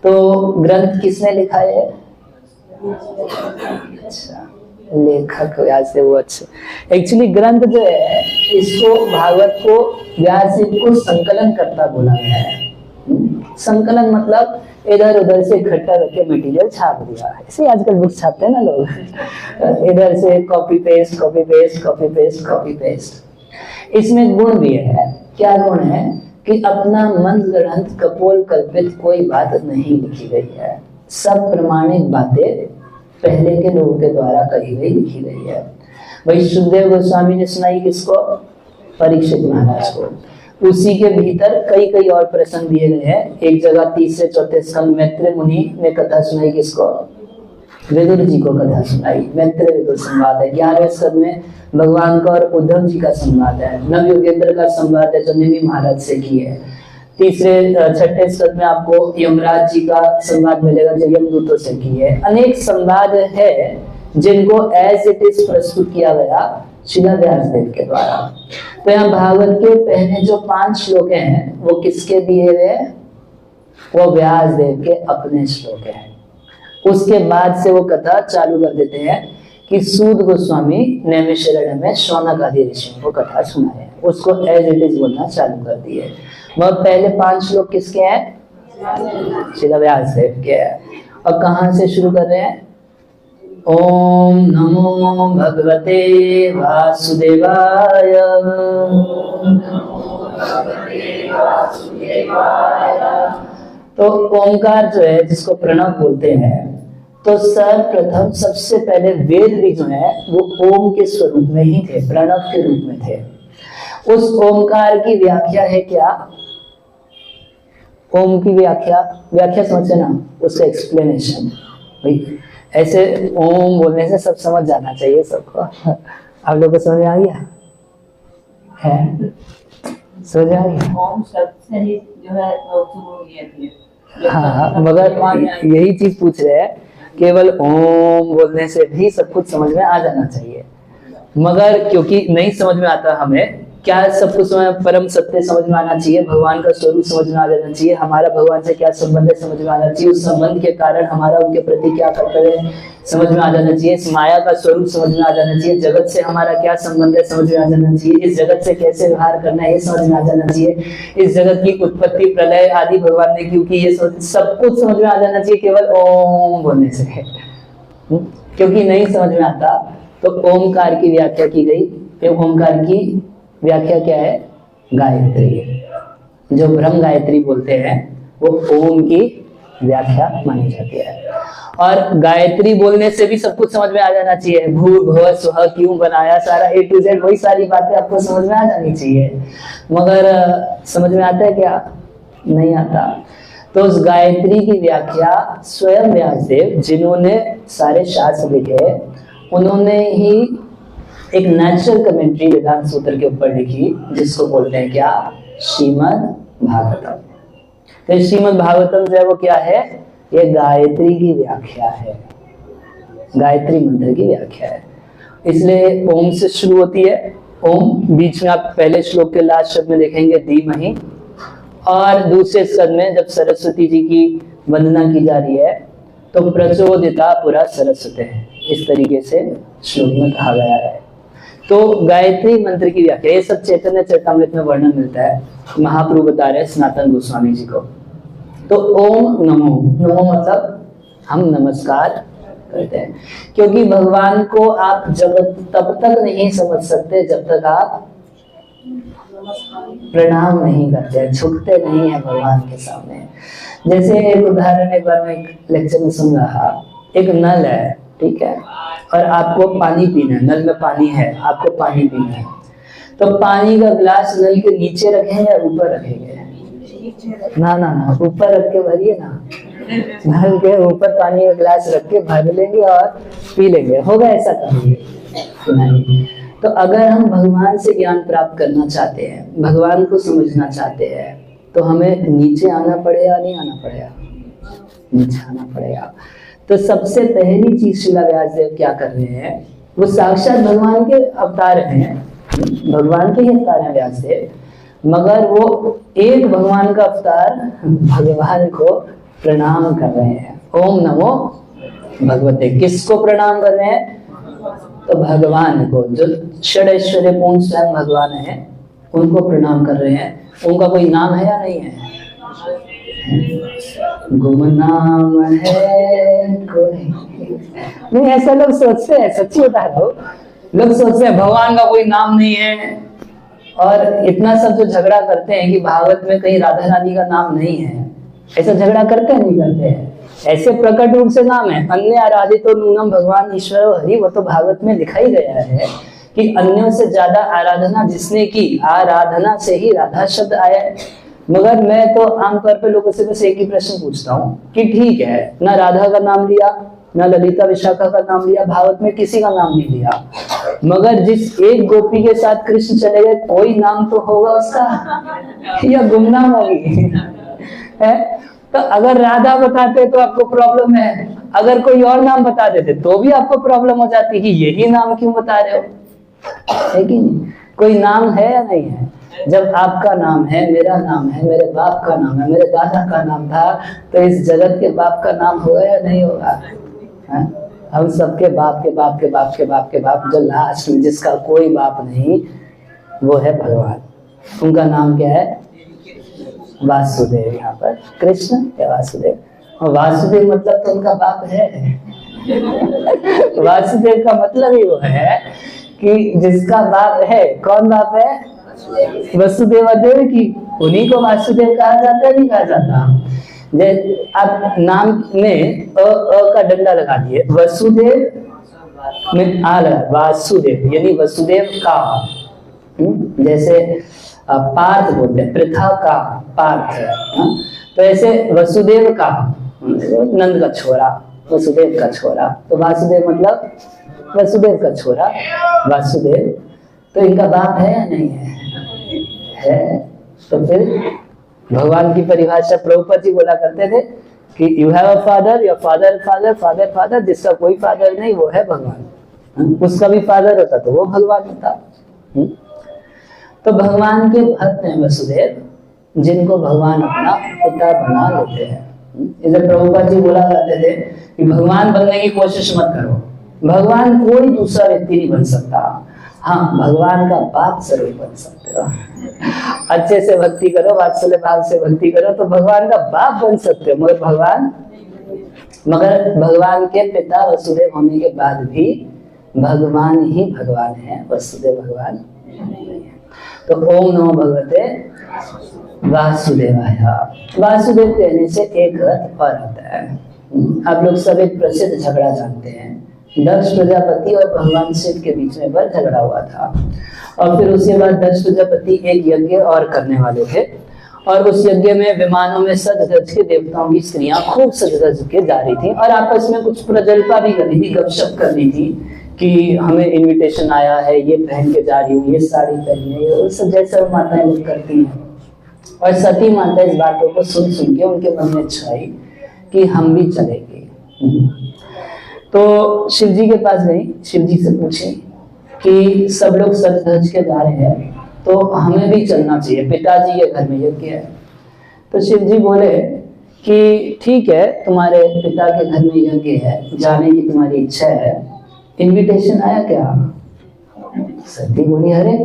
तो ग्रंथ किसने लिखा है? अच्छा, लेखक व्यास देव। वो अच्छा, एक्चुअली ग्रंथ जो है इसको भागवत को व्यास जी को संकलन करता बोला गया है। संकलन मतलब इधर उधर से इकट्ठा करके मटेरियल छाप दिया। ऐसे आजकल बुक्स छापते हैं ना लोग, इधर से copy paste, copy paste, copy paste, copy paste, इसमें गुण भी है। क्या गुण है कि अपना मन गढ़ंत कपोल कल्पित कोई बात नहीं लिखी गई है, सब प्रमाणिक बातें पहले के लोगों के द्वारा कही गई लिखी गई है। वही सुखदेव गोस्वामी ने सुनाई किसको? परीक्षित महाराज को। उसी के भीतर कई कई और प्रसंग दिए गए हैं। एक जगह 3 से 4 स्कंद मैत्रेय मुनि ने कथा सुनाई किसको? विदुर जी को कथा सुनाई। मैत्रेय विदुर संवाद है। 11वें स्कंद में भगवान का और उद्धव जी का संवाद है। नव योगेंद्र का संवाद है जो निमि महाराज से की है। 6ठे स्कंद में आपको यमराज जी का संवाद मिलेगा जो यमदूतों से की है। अनेक संवाद है जिनको एज इट इज प्रस्तुत किया गया श्रील व्यासदेव के द्वारा। तो यहाँ भागवत के पहले जो 5 श्लोक हैं वो किसके दिए हुए? वो व्यासदेव के अपने श्लोक हैं। उसके बाद से वो कथा चालू कर देते हैं कि सूद गोस्वामी नैमिषारण्य में शौनक आदि ऋषियों को कथा सुनाए, उसको एज इट इज बोलना चालू कर दिए। वह पहले 5 श्लोक किसके हैं? श्रील व्यासदेव के हैं। और कहां से शुरू कर रहे हैं? ओम नमो भगवते वासुदेवाय। तो ओंकार जो है जिसको प्रणव बोलते हैं, तो सर्वप्रथम सबसे पहले वेद भी जो है वो ओम के स्वरूप में ही थे, प्रणव के रूप में थे। उस ओंकार की व्याख्या है क्या? ओम की व्याख्या समझे ना, उसका एक्सप्लेनेशन। भाई ऐसे ओम बोलने से सब समझ जाना चाहिए सबको। आप लोगों को समझ आ गया है? समझ आ गया? ओम शब्द से ही जो है शुरू थी। हाँ, मगर यही चीज पूछ रहे हैं, केवल ओम बोलने से भी सब कुछ समझ में आ जाना चाहिए। मगर क्योंकि नहीं समझ में आता हमें, क्या सब कुछ परम सत्य समझ में आना चाहिए, भगवान का स्वरूप समझ में आ जाना चाहिए, हमारा भगवान से क्या संबंध है समझ में आना चाहिए, उस संबंध के कारण हमारा उनके प्रति क्या कर्तव्य है समझ में आ जाना चाहिए, इस माया का स्वरूप समझ में आ जाना चाहिए, जगत से हमारा क्या संबंध है समझ में आ जाना चाहिए, इस जगत से कैसे व्यवहार करना है ये समझ में आ जाना चाहिए, इस जगत की उत्पत्ति प्रलय आदि भगवान ने क्यों की ये सब कुछ समझ में आ जाना चाहिए केवल ओम बोलने से। क्योंकि नहीं समझ में आता तो ओमकार की व्याख्या की गई। ओमकार की व्याख्या क्या है? गायत्री। जो ब्रह्म गायत्री बोलते हैं वो ओम की व्याख्या मानी जाती है। और गायत्री बोलने से भी सब कुछ समझ में आ जाना चाहिए। भूर्भुवः स्वः क्यों बनाया, सारा A to Z वही सारी बातें आपको समझ में आ जानी चाहिए। मगर समझ में आता है क्या? नहीं आता। तो उस गायत्री की व्याख्या स्वयं व्यासदेव जिन्होंने सारे शास्त्र लिखे, उन्होंने ही एक नेचुरल कमेंट्री वेदांत सूत्र के ऊपर लिखी जिसको बोलते हैं क्या? श्रीमद् भागवतम। तो श्रीमद् भागवतम जो है वो क्या है? ये गायत्री की व्याख्या है, गायत्री मंत्र की व्याख्या है। इसलिए ओम से शुरू होती है। ओम बीच में आप पहले श्लोक के लास्ट शब्द में देखेंगे धीमहि, और दूसरे स्कंद में जब सरस्वती जी की वंदना की जा रही है तो प्रचोदिता पुरा सरस्वती है, इस तरीके से श्लोक में कहा गया है। तो गायत्री मंत्र की व्याख्या ये सब चैतन्य चरितामृत में वर्णन मिलता है। महाप्रभु बता रहे हैं सनातन गोस्वामी जी को। तो ओम नमो, नमो मतलब हम नमस्कार करते हैं, क्योंकि भगवान को आप जब तब तक नहीं समझ सकते जब तक आप प्रणाम नहीं करते, झुकते नहीं है भगवान के सामने। जैसे एक उदाहरण एक बार मैं एक लेक्चर में सुन रहा, एक नल है, ठीक है, और आपको पानी पीना है, नल में पानी है, आपको पानी पीना है, तो पानी का ग्लास नल के नीचे रखेंगे या ऊपर रखेंगे? ना ना ना, ऊपर रख के भरिए ना, नल के ऊपर पानी का ग्लास रख के भर लेंगे और पी लेंगे, होगा ऐसा कभी? नहीं। तो अगर हम भगवान से ज्ञान प्राप्त करना चाहते हैं, भगवान को समझना चाहते हैं, तो हमें नीचे आना पड़ेगा, नहीं आना पड़ेगा? नीचे आना पड़ेगा। तो सबसे पहली चीज श्रील व्यासदेव क्या कर रहे हैं, वो साक्षात भगवान के अवतार हैं, भगवान के ही अवतार हैं व्यासदेव, मगर वो एक भगवान का अवतार भगवान को प्रणाम कर रहे हैं। ओम नमो भगवते, किसको प्रणाम कर रहे हैं? तो भगवान को, जो षडैश्वर्य पूर्ण स्वयं भगवान है, उनको प्रणाम कर रहे हैं। उनका कोई नाम है या नहीं है? गुमनाम है कोई नहीं, ऐसा लोग सोचते हैं, सच्ची बता रहा हूं, लोग सोचते हैं भगवान का कोई नाम नहीं है, और इतना सब जो झगड़ा करते हैं कि भागवत में कहीं राधा रानी का नाम नहीं है, ऐसा झगड़ा करते हैं नहीं करते हैं? ऐसे प्रकट रूप से नाम है, अन्य आराधितो नूनम भगवान ईश्वर हरि, वो तो भागवत में लिखा ही गया है कि अन्यों से ज्यादा आराधना जिसने की, आराधना से ही राधा शब्द आया है। मगर मैं तो आमतौर पर लोगों से बस एक ही प्रश्न पूछता हूँ कि ठीक है, ना राधा का नाम लिया, ना ललिता विशाखा का नाम लिया, भागवत में किसी का नाम नहीं लिया, मगर जिस एक गोपी के साथ कृष्ण चले गए, कोई नाम तो होगा उसका, या गुमनाम होगी है? तो अगर राधा बताते तो आपको प्रॉब्लम है, अगर कोई और नाम बता देते तो भी आपको प्रॉब्लम हो जाती कि यही नाम क्यों बता रहे हो, है कि नहीं? कोई नाम है या नहीं है? जब आपका नाम है, मेरा नाम है, मेरे बाप का नाम है, मेरे दादा का नाम था, तो इस जगत के बाप का नाम होगा या नहीं होगा? हम सबके बाप के बाप के बाप के बाप के बाप, जो लास्ट में जिसका कोई बाप नहीं, वो है भगवान। उनका नाम क्या है? वासुदेव। यहाँ पर कृष्ण या वासुदेव, और वासुदेव मतलब तो उनका बाप है। वासुदेव का मतलब ही वो है कि जिसका बाप है। कौन बाप है? वसुदेव देव की, उन्हीं को वासुदेव कहा जाता है, नहीं कहा जाता? आप नाम में अ का डंडा लगा दिए, वसुदेव में आ लगा, वासुदेव यानी वसुदेव का। जैसे पार्थ बोलते हैं, पृथा का पार्थ, तो ऐसे वसुदेव का, नंद का छोरा, वसुदेव का छोरा, तो वासुदेव मतलब वसुदेव का छोरा, वासुदेव। तो इनका बाप है या नहीं है? है। तो फिर भगवान की परिभाषा प्रभुपाद जी बोला करते थे कि you have a father, your father father father father, जिसका कोई फादर नहीं वो है भगवान। उसका भी फादर होता तो वो भगवान होता। तो भगवान के भक्त हैं वसुदेव, जिनको भगवान अपना पिता बना लेते हैं। इधर प्रभुपाद जी बोला करते थे कि भगवान बनने की कोशिश मत करो, भगवान कोई दूसरा व्यक्ति नहीं बन सकता, हाँ भगवान का बाप जरूर बन सकते हो। अच्छे से भक्ति करो, वात्सल्य भाव से भक्ति करो तो भगवान का बाप बन सकते हो, मगर भगवान के पिता वसुदेव होने के बाद भी भगवान ही भगवान है, वसुदेव भगवान नहीं है। तो ओम नमो भगवते वासुदेवाय। वासुदेव कहने से एक अर्थ और आता है। आप लोग सब एक प्रसिद्ध झगड़ा जानते हैं, दक्ष प्रजापति और भगवान शिव के बीच में बड़ा झगड़ा हुआ था, और फिर उसके बाद दक्ष प्रजापति एक यज्ञ और करने वाले थे, और उस यज्ञ में विमानों में सज धज के देवताओं की स्त्रियां खूब सज धज के जा रही थी, और आपस में कुछ प्रजल्पा भी करनी थी, गपशप करनी थी कि हमें इनविटेशन आया है, ये पहन के जा रही हूँ, ये साड़ी पहनी है, ये सब जैसा माताएं लोग करती हैं। और सती माता इस बातों को सुन सुन के उनके मन में इच्छा आई कि हम भी चलेंगे। तो शिव जी के पास गई, शिव जी से पूछे कि सब लोग सज धज के जा रहे हैं तो हमें भी चलना चाहिए, पिताजी के घर में यज्ञ है। तो शिव जी बोले कि ठीक है, तुम्हारे पिता के घर में यज्ञ है, जाने की तुम्हारी इच्छा है, इनविटेशन आया क्या? सती बोली अरे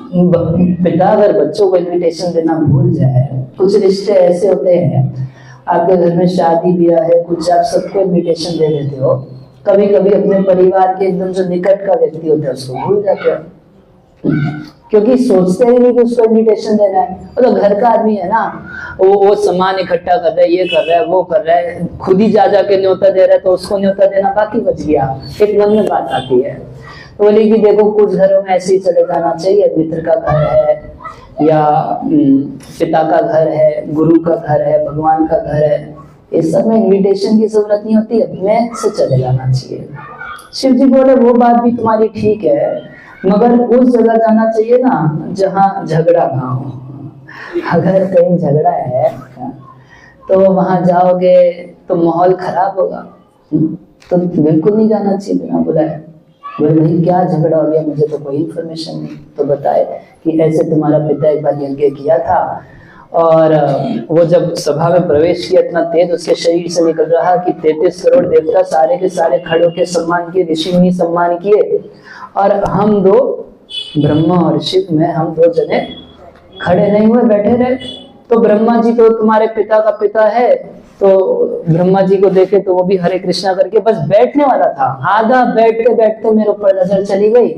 पिता अगर बच्चों को इनविटेशन देना भूल जाए, कुछ रिश्ते ऐसे होते हैं, आपके घर में शादी ब्याह है, कुछ आप सबको इनविटेशन दे देते हो, कभी कभी अपने परिवार के एकदम जो निकट का व्यक्ति होता है उसको भूल जाते हो, क्योंकि सोचते ही नहीं कि उसको इनविटेशन देना है। वो तो घर का आदमी है ना, वो सामान इकट्ठा कर रहा है, ये कर रहा है, वो कर रहा है, खुद ही जा के न्योता दे रहा है तो उसको न्योता देना बाकी बच गया। एक मन में बात आती है, तो बोली कि देखो कुछ घरों में ऐसे ही चले जाना चाहिए, मित्र का घर है या पिता का घर है, गुरु का घर है, भगवान का घर है, इस सब में इनविटेशन की जरूरत नहीं होती, अपने से चले जाना चाहिए। शिव जी बोले वो बात भी तुम्हारी ठीक है, मगर उस जगह जाना चाहिए ना जहाँ झगड़ा ना हो। अगर कहीं झगड़ा है तो वहां जाओगे तो माहौल खराब होगा, तो बिल्कुल नहीं जाना चाहिए बिना बुलाए। बोले भाई क्या झगड़ा हो गया, मुझे तो कोई इन्फॉर्मेशन नहीं। तो बताए कि ऐसे तुम्हारा पिता एक बार यज्ञ किया था, और वो जब सभा में प्रवेश किया, इतना तेज उसके शरीर से निकल रहा कि 33 करोड़ देवता सारे के सारे खड़े होकर सम्मान किए, ऋषि मुनि सम्मान किए, और हम दो ब्रह्मा और शिव में हम दो जने खड़े नहीं हुए, बैठे रहे। तो ब्रह्मा जी तो तुम्हारे पिता का पिता है, तो ब्रह्मा जी को देखे तो वो भी हरे कृष्णा करके बस बैठने वाला था, आधा बैठते बैठते मेरे ऊपर नजर चली गई,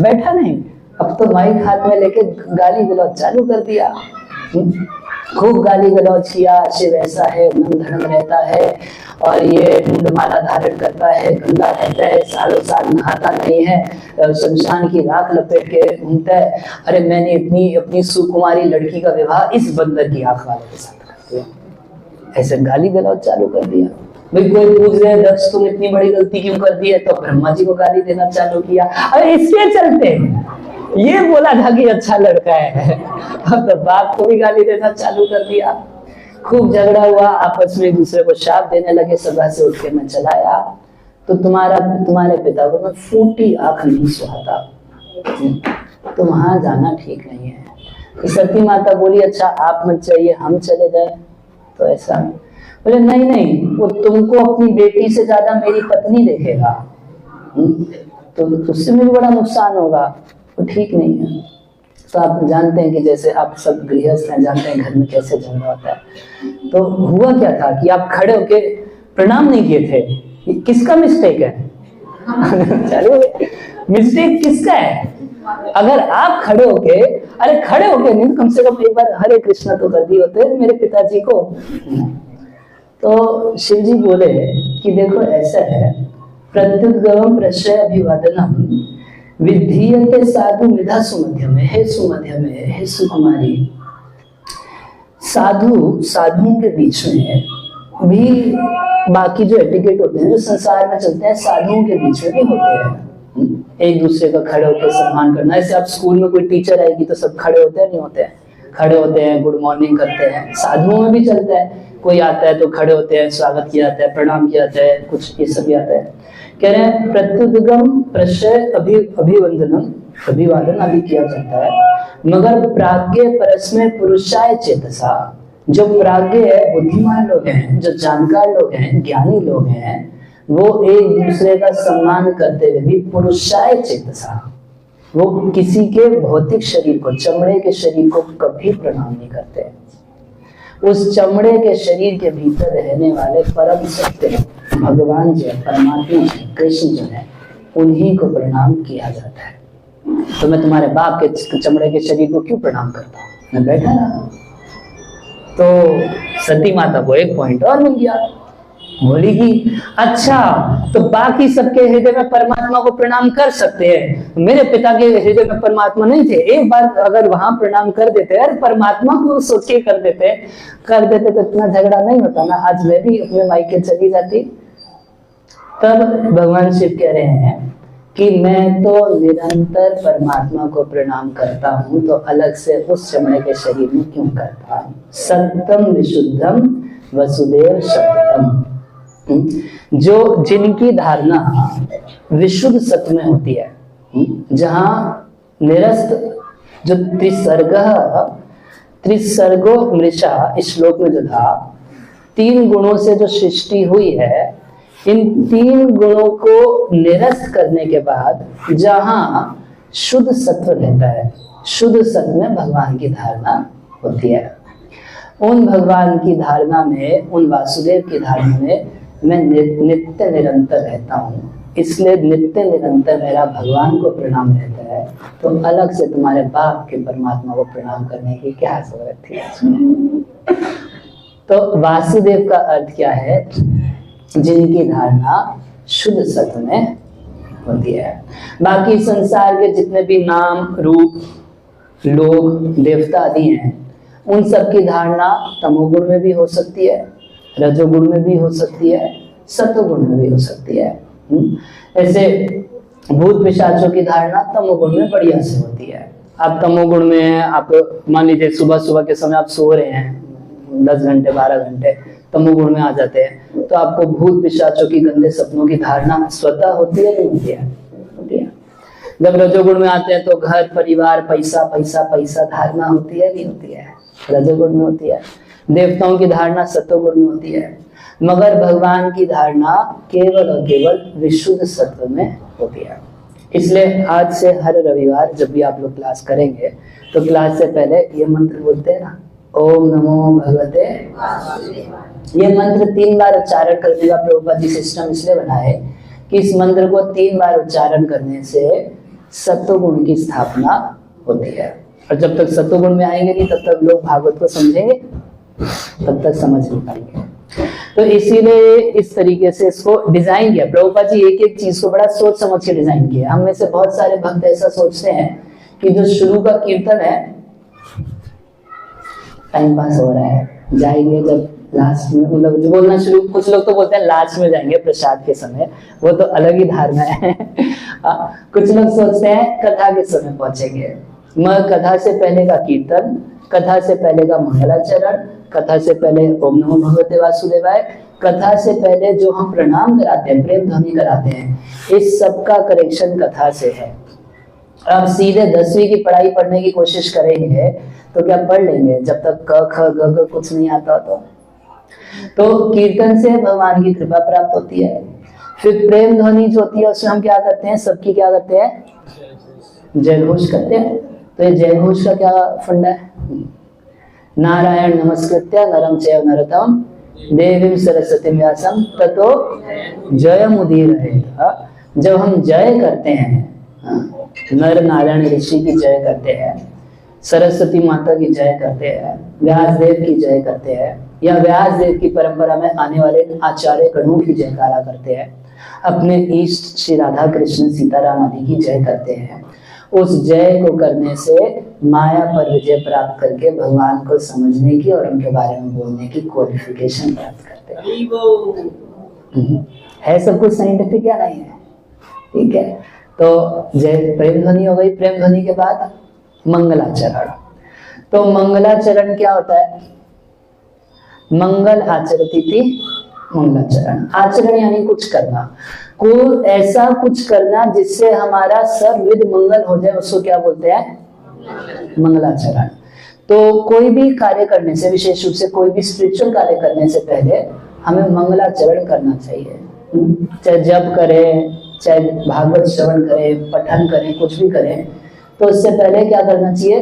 बैठा नहीं, अब तो माइक हाथ में लेके गाली गलौज चालू कर दिया। खूब गाली गलौज किया, शिव ऐसा है, नंग धड़ंग रहता है और ये मुंडमाला धारण करता है, गंदा रहता है, सालों साल नहाता नहीं है, शमशान की राख लपेट के घूमता है। अरे मैंने अपनी सुकुमारी लड़की का विवाह इस बंदर की आंख वाले के साथ कर दिया। ऐसे गाली गलौज चालू कर दिया। भाई कोई पूछ रहे दक्ष तुम इतनी बड़ी गलती क्यों कर दी है, तो ब्रह्मा जी को गाली देना चालू किया। अरे इसके चलते ये बोला था कि अच्छा लड़का है, अब तो बाप को भी गाली देना चालू कर दिया। खूब झगड़ा हुआ, आपस में एक दूसरे को शाप देने लगे। सभा से उठ के मैं चला आया तो तुम्हारे पिता को मैं फूटी आंख नहीं सुहाता, तो वहां जाना ठीक नहीं है। तो सती माता बोली अच्छा आप मत जाइए, हम चले जाए। तो ऐसा बोले नहीं, वो तुमको अपनी बेटी से ज्यादा मेरी पत्नी देखेगा, तो उससे मुझे बड़ा नुकसान होगा, तो ठीक नहीं है। तो आप जानते हैं कि जैसे आप सब गृहस्थ हैं, जानते हैं घर में कैसे झगड़ा होता है। तो हुआ क्या था कि आप खड़े होके प्रणाम नहीं किए थे। किसका मिस्टेक है? चलो मिस्टेक किसका है? अगर आप खड़े होके नहीं, कम से कम एक बार हरे कृष्णा तो कर दिए होते मेरे पिताजी को। तो शिव जी बोले कि देखो ऐसा है, प्रत्युद्गमं प्रश्रय अभिवादनम विधीयते साधु मिधा सुमध्यमे। हे सुमध्यमे, हे सुकुमारी, साधुओं के बीच में भी बाकी जो एटिकेट होते हैं, जो संसार में चलते हैं, साधुओं के बीच में भी होते हैं। एक दूसरे का खड़े होकर सम्मान करना। ऐसे आप स्कूल में कोई टीचर आएगी तो सब खड़े होते हैं, नहीं होते हैं? खड़े होते हैं, गुड मॉर्निंग करते हैं। साधुओं में भी चलता है, कोई आता है तो खड़े होते हैं, स्वागत किया जाता है, प्रणाम किया जाता है, कुछ ये सब भी आता है। कह रहे हैं प्रत्युद्गम प्रश्रय अभिवादन अभी किया जाता है, मगर प्राज्ञ परस्मै पुरुषाय चेतसा। जो प्राज्ञ है, बुद्धिमान लोग हैं, जो जानकार लोग हैं, ज्ञानी लोग हैं, वो एक दूसरे का सम्मान करते हुए भी पुरुषाय चेतसा, वो किसी के भौतिक शरीर को, चमड़े के शरीर को कभी प्रणाम नहीं करते। उस चमड़े के शरीर के भीतर रहने वाले परम सत्य भगवान जो है, परमात्मा जो है, कृष्ण जो है, उन्हीं को प्रणाम किया जाता है। तो मैं तुम्हारे बाप के चमड़े के शरीर को क्यों प्रणाम करता हूँ? मैं बैठा रहा। तो सती माता को एक पॉइंट और मिल गया। बोली कि अच्छा, तो बाकी सबके हृदय में परमात्मा को प्रणाम कर सकते हैं, मेरे पिता के हृदय में परमात्मा नहीं थे। एक बार अगर वहां प्रणाम कर देते, अरे परमात्मा को सोच के कर देते तो इतना झगड़ा नहीं होता ना। आज मैं भी अपने मायके चली जाती। तब भगवान शिव कह रहे हैं कि मैं तो निरंतर परमात्मा को प्रणाम करता हूं, तो अलग से उस चमड़े के शरीर में क्यों करता हूं? सत्यम विशुद्धम वसुदेव शब्दम। जो जिनकी धारणा विशुद्ध सत्य में होती है, जहां निरस्त जो त्रिसर्गो मृषा, इस श्लोक में जो था, 3 गुणों से जो सृष्टि हुई है, इन 3 गुणों को निरस्त करने के बाद जहां शुद्ध सत्व रहता है, शुद्ध सत्व में भगवान की धारणा होती है। उन भगवान की धारणा में, उन वासुदेव की धारणा में मैं नित्य निरंतर रहता हूँ, इसलिए नित्य निरंतर मेरा भगवान को प्रणाम रहता है। तो अलग से तुम्हारे बाप के परमात्मा को प्रणाम करने की क्या जरूरत थी? तो वासुदेव का अर्थ क्या है? जिनकी धारणा शुद्ध सत्व में होती है। बाकी संसार के जितने भी नाम, रूप, लोग, देवता आदि हैं, उन सब की धारणा तमोगुण में भी हो सकती है, रजोगुण में भी हो सकती है, सत्वगुण में भी हो सकती है। ऐसे भूत पिशाचों की धारणा तमोगुण में बढ़िया से होती है। आप तमोगुण में हैं, आप मान लीजिए सुबह के समय आप सो रहे हैं 10 घंटे 12 घंटे, तमोगुण में आ जाते हैं, तो आपको भूत पिशाचों की गंदे सपनों की धारणा स्वतः होती है, नहीं होती है? होती है। जब रजोगुण में आते हैं तो घर, परिवार, पैसा पैसा पैसा धारणा होती है, नहीं होती है? रजोगुण में होती है। देवताओं की धारणा सत्वगुण में होती है, मगर भगवान की धारणा केवल और केवल विशुद्ध सत्व में होती है। इसलिए आज से हर रविवार जब भी आप लोग क्लास करेंगे तो क्लास से पहले ये मंत्र बोलते हैं ना, ओम नमो भगवते। ये मंत्र 3 बार उच्चारण करने का प्रभुपाद जी सिस्टम इसलिए बना है कि इस मंत्र को 3 बार उच्चारण करने से सत्वगुण की स्थापना होती है। और जब तक सत्वगुण में आएंगे नहीं तब तक लोग भागवत को समझेंगे, तब तक समझ नहीं पाएंगे। तो इसीलिए इस तरीके से इसको डिजाइन किया प्रभुपाद जी, एक एक चीज को बड़ा सोच समझ के डिजाइन किया। हम में से बहुत सारे भक्त ऐसा सोचते हैं कि जो शुरू का कीर्तन है टाइम पास हो रहा है, जाएंगे जब लास्ट में, मतलब जो बोलना शुरू, कुछ लोग तो बोलते हैं लास्ट में जाएंगे प्रसाद के समय, वो तो अलग ही धारणा है। कुछ लोग सोचते हैं कथा के समय पहुंचेंगे। मगर कथा से पहले का कीर्तन, कथा से पहले का मंगलाचरण, कथा से पहले ओम नमो भगवते वासुदेवाय, कथा से पहले जो हम प्रणाम कराते हैं, प्रेम ध्वनि कराते हैं, इस सब का करेक्शन कथा से है। अब सीधे 10वीं की पढ़ाई पढ़ने की कोशिश करेंगे तो क्या पढ़ लेंगे जब तक क ख ग कुछ नहीं आता। तो कीर्तन से भगवान की कृपा प्राप्त होती है। फिर प्रेम ध्वनि जो होती है उसमें हम क्या करते हैं, सबकी क्या करते हैं, जय घोष करते हैं। तो ये जय घोष का क्या फंडा है, नारायण नमस्कृत्य नरम चैव नरोत्तमं देवीं सरस्वतीं व्यासं ततो जयमुदीरयेत्। जब हम जय करते हैं, नर नारायण ऋषि की जय करते हैं, सरस्वती माता की जय करते हैं, व्यासदेव की जय करते हैं, या व्यासदेव की परंपरा में आने वाले आचार्य गणों की जयकारा करते हैं, अपने इष्ट श्री राधा कृष्ण सीताराम आदि की जय करते हैं, उस जय को करने से माया पर विजय प्राप्त करके भगवान को समझने की और उनके बारे में बोलने की क्वालिफिकेशन प्राप्त करते हैं। है सब कुछ साइंटिफिक या नहीं है? ठीक है। तो जय प्रेम ध्वनि हो गई। प्रेम ध्वनि के बाद मंगलाचरण। तो मंगलाचरण क्या होता है? मंगल आचरती थी मंगलाचरण। आचरण यानी कुछ करना, को ऐसा कुछ करना जिससे हमारा सर्वविध मंगल हो जाए, उसको क्या बोलते हैं? मंगलाचरण। तो कोई भी कार्य करने से, विशेष रूप से कोई भी स्पिरिचुअल कार्य करने से पहले हमें मंगलाचरण करना चाहिए। चाहे जप करें, चाहे भागवत श्रवण करें, पठन करें, कुछ भी करें, तो उससे पहले क्या करना चाहिए?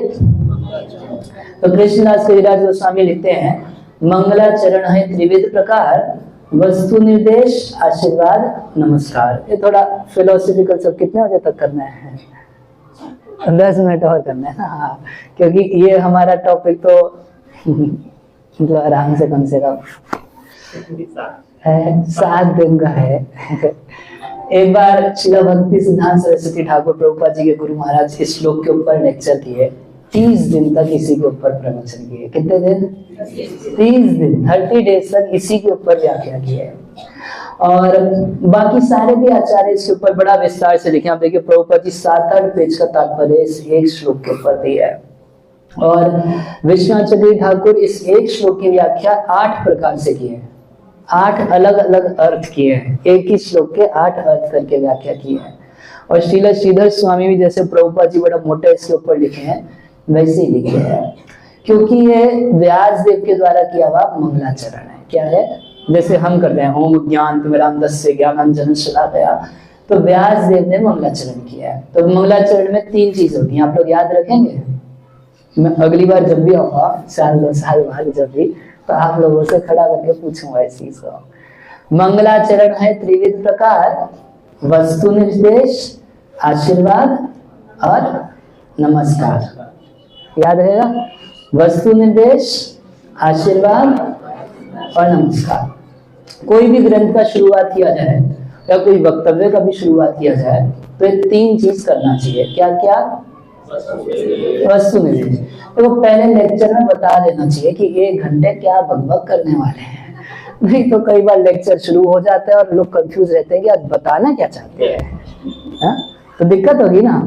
तो कृष्णदास कविराज गोस्वामी लिखते हैं, मंगलाचरण है त्रिविध प्रकार, वस्तु निर्देश, आशीर्वाद, नमस्कार। ये थोड़ा फिलोसफिकल सब कितने बजे तक करना है? 10 मिनट और करना है ना। हाँ, क्योंकि ये हमारा टॉपिक तो मतलब आराम से कम 7 दिन का है। एक बार श्रील भक्ति सिद्धांत सरस्वती ठाकुर प्रभुपाद जी के गुरु महाराज इस श्लोक के ऊपर लेक्चर दिए। 30 दिन तक इसी के ऊपर प्रवचन किए। कितने दिन? 30 दिन, 30 डेज तक इसी के ऊपर व्याख्या किए। और बाकी सारे भी आचार्य इसके ऊपर बड़ा विस्तार से लिखे। आप देखिए प्रभुपाद जी 7-8 पेज का तात्पर्य इस एक श्लोक के ऊपर दिया है। और विश्वनाथ ठाकुर इस एक श्लोक की व्याख्या 8 प्रकार से की है। 8 अलग अलग अर्थ किए हैं, एक ही श्लोक के 8 अर्थ करके व्याख्या की है। और श्रील श्रीधर स्वामी भी जैसे प्रभुपाद जी बड़ा मोटा इसके ऊपर लिखे हैं, वैसे ही लिखे हैं, क्योंकि ये व्यासदेव के द्वारा किया हुआ मंगलाचरण है। क्या है? जैसे हम करते हैं ओम ज्ञान तिमिरांधस्य ज्ञानांजन शलाकया, तो व्यासदेव ने मंगलाचरण किया है। तो मंगलाचरण में 3 चीज होती हैं, आप लोग याद रखेंगे। मैं अगली बार जब भी आऊंगा, 1-2 साल बाद जब भी, तो आप लोगों से खड़ा करके पूछूंगा इस चीज को। मंगलाचरण है त्रिविध प्रकार, वस्तु निर्देश, आशीर्वाद और नमस्कार। याद रहेगा? वस्तु निर्देश, आशीर्वाद और नमस्कार। कोई भी ग्रंथ का शुरुआत किया जाए या कोई वक्तव्य का भी शुरुआत किया जाए तो ये 3 चीज करना चाहिए। क्या क्या? वस्तु निर्देश। तो पहले लेक्चर में बता देना चाहिए कि 1 घंटे क्या बकबक करने वाले हैं। नहीं तो कई बार लेक्चर शुरू हो जाता है और लोग कंफ्यूज रहते हैं कि आप बताना क्या चाहते हैं, तो दिक्कत होगी ना।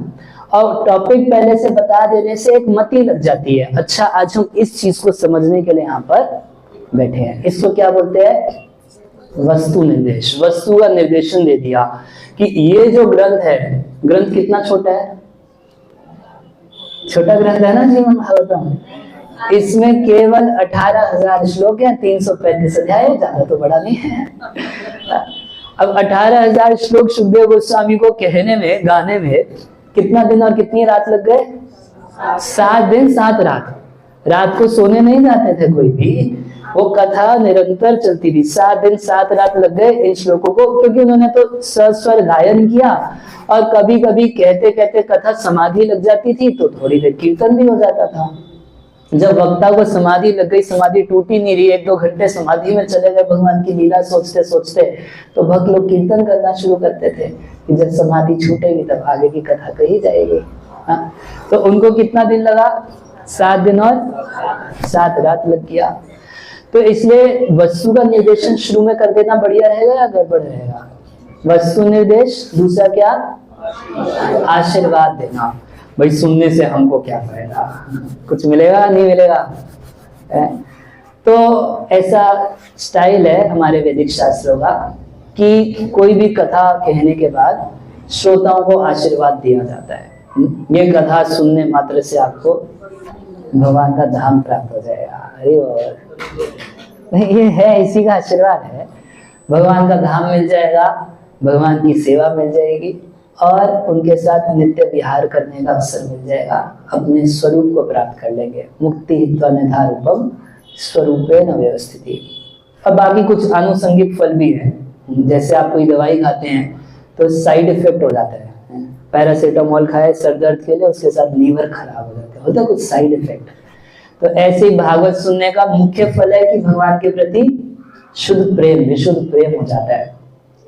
और टॉपिक पहले से बता देने से एक मति लग जाती है, अच्छा आज हम इस चीज को समझने के लिए यहाँ पर बैठे हैं। इसको क्या बोलते हैं? वस्तु निर्देश। वस्तु का निर्देशन दे दिया कि ये जो ग्रंथ है, ग्रंथ कितना छोटा है? छोटा ग्रंथ है ना श्रीमद् भागवतम। इसमें केवल 18,000 श्लोक हैं, 335 अध्याय, ज्यादा तो बड़ा नहीं है। अब 18,000 श्लोक सुखदेव गोस्वामी को कहने में, गाने में कितना दिन और कितनी रात लग गए? 7 दिन 7 रात। रात को सोने नहीं जाते थे कोई भी, वो कथा निरंतर चलती थी, 7 दिन 7 रात लग गए इन श्लोकों को, क्योंकि उन्होंने तो सस्वर गायन किया और कभी कभी कहते कहते कथा समाधि लग जाती थी तो थोड़ी देर कीर्तन भी हो जाता था। जब वक्ता को समाधि लग गई, समाधि टूटी नहीं रही, 1-2 घंटे समाधि में चले गए भगवान की लीला सोचते सोचते, तो भक्त लोग कीर्तन करना शुरू करते थे कि जब समाधि छूटेगी तब आगे की कथा कही जाएगी। हाँ, तो उनको कितना दिन लगा? 7 दिन और 7 रात लग गया। तो इसलिए वस्तु का निर्देशन शुरू में कर देना बढ़िया रहेगा या गड़बड़ रहेगा? वस्तु निर्देश, दूसरा क्या? आशीर्वाद देना। भाई सुनने से हमको क्या फायदा, कुछ मिलेगा नहीं मिलेगा? तो ऐसा स्टाइल है हमारे वैदिक शास्त्रों का कि कोई भी कथा कहने के बाद श्रोताओं को आशीर्वाद दिया जाता है। ये कथा सुनने मात्र से आपको भगवान का धाम प्राप्त हो जाएगा। अरे ये है, इसी का आशीर्वाद है। भगवान का धाम मिल जाएगा, भगवान की सेवा मिल जाएगी और उनके साथ नित्य विहार करने का अवसर मिल जाएगा, अपने स्वरूप को प्राप्त कर लेंगे। मुक्ति त्वनिधारूपम स्वरूपेण व्यवस्थिति। अब बाकी कुछ आनुषंगिक फल भी है, जैसे आप कोई दवाई खाते हैं तो साइड इफेक्ट हो जाता है। पैरासीटामोल खाए सर दर्द के लिए, उसके साथ लीवर खराब हो जाता है, होता है कुछ साइड इफेक्ट। तो ऐसे ही भागवत सुनने का मुख्य फल है कि भगवान के प्रति शुद्ध प्रेम, विशुद्ध प्रेम हो जाता है।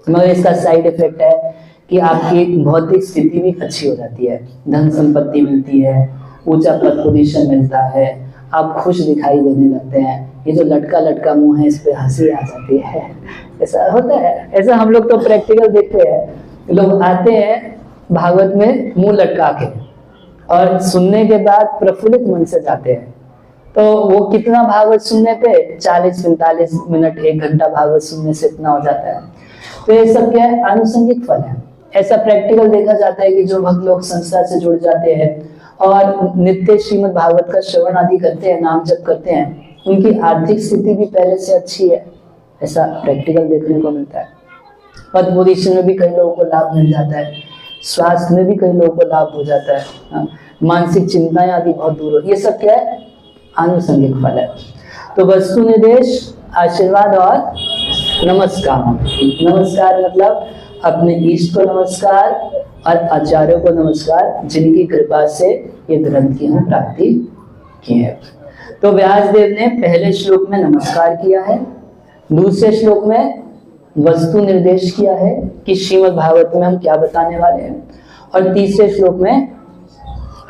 मगर इसका साइड इफेक्ट है कि आपकी भौतिक स्थिति भी अच्छी हो जाती है, धन संपत्ति मिलती है, ऊंचा पद पोजीशन मिलता है, आप खुश दिखाई देने लगते हैं। ये जो लटका लटका मुंह है, इस पे हंसी आ जाती है। ऐसा होता है, ऐसा हम लोग तो प्रैक्टिकल देखते हैं। लोग आते हैं भागवत में मुंह लटका के और सुनने के बाद प्रफुल्लित मन से जाते हैं। तो वो कितना भागवत सुनने पे 40-45 मिनट 1 घंटा भागवत सुनने से इतना हो जाता है। तो ये सब क्या है? आनुषंगिक फल है। ऐसा प्रैक्टिकल देखा जाता है कि जो भक्त लोग संस्था से जुड़ जाते हैं और नित्य श्रीमद् भागवत का श्रवण आदि करते हैं, नाम जप करते हैं, उनकी आर्थिक स्थिति भी पहले से अच्छी है। ऐसा प्रैक्टिकल देखने को मिलता है। पद पोजीशन में भी कई लोगों को लाभ मिल जाता है, स्वास्थ्य में भी कई लोगों को लाभ हो जाता है, मानसिक चिंताएं आदि बहुत दूर हो। ये सब क्या है? आनुषंगिक फल है। तो वस्तु निर्देश, आशीर्वाद और नमस्कार। नमस्कार मतलब अपने इष्ट को नमस्कार और आचार्यों को नमस्कार, जिनकी कृपा से ये ग्रंथ की हम प्राप्ति की है। तो व्यासदेव ने पहले श्लोक में नमस्कार किया है, दूसरे श्लोक में वस्तु निर्देश किया है कि श्रीमद् भागवत में हम क्या बताने वाले हैं, और तीसरे श्लोक में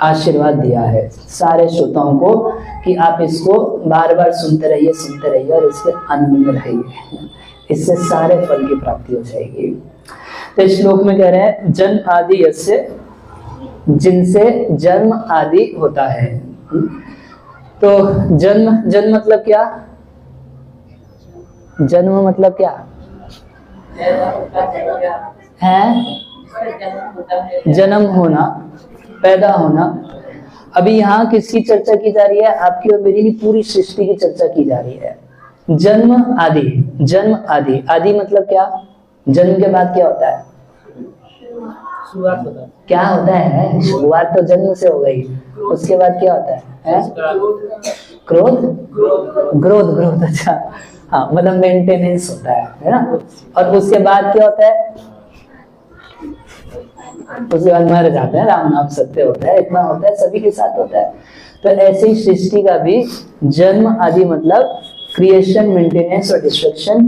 आशीर्वाद दिया है सारे श्रोताओं को कि आप इसको बार बार सुनते रहिए और इसके आनंद में रहिए, इससे सारे फल की प्राप्ति हो जाएगी। तो इस श्लोक में कह रहे हैं जन्म आदि यस्य, जिनसे जन्म आदि होता है। तो जन्म मतलब क्या? जन्म मतलब क्या है? जन्म होना, पैदा होना। अभी यहाँ किसकी चर्चा की जा रही है? आपकी और मेरी नहीं, पूरी सृष्टि की चर्चा की जा रही है। जन्म आदि, जन्म आदि, आदि मतलब क्या? जन्म के बाद क्या होता है? शुरुआत होता है। क्या होता है? शुरुआत तो जन्म से हो गई, उसके बाद क्या होता है? क्रोध, ग्रोथ। अच्छा हाँ, मतलब मेंटेनेंस होता है ना। और उसके बाद क्या होता है? उसके बाद मर जाते हैं, राम नाम सत्य होता है, इतना होता है, सभी के साथ होता है। तो ऐसे ही सृष्टि का भी जन्म आदि मतलब क्रिएशन, मेंटेनेंस और डिस्ट्रक्शन।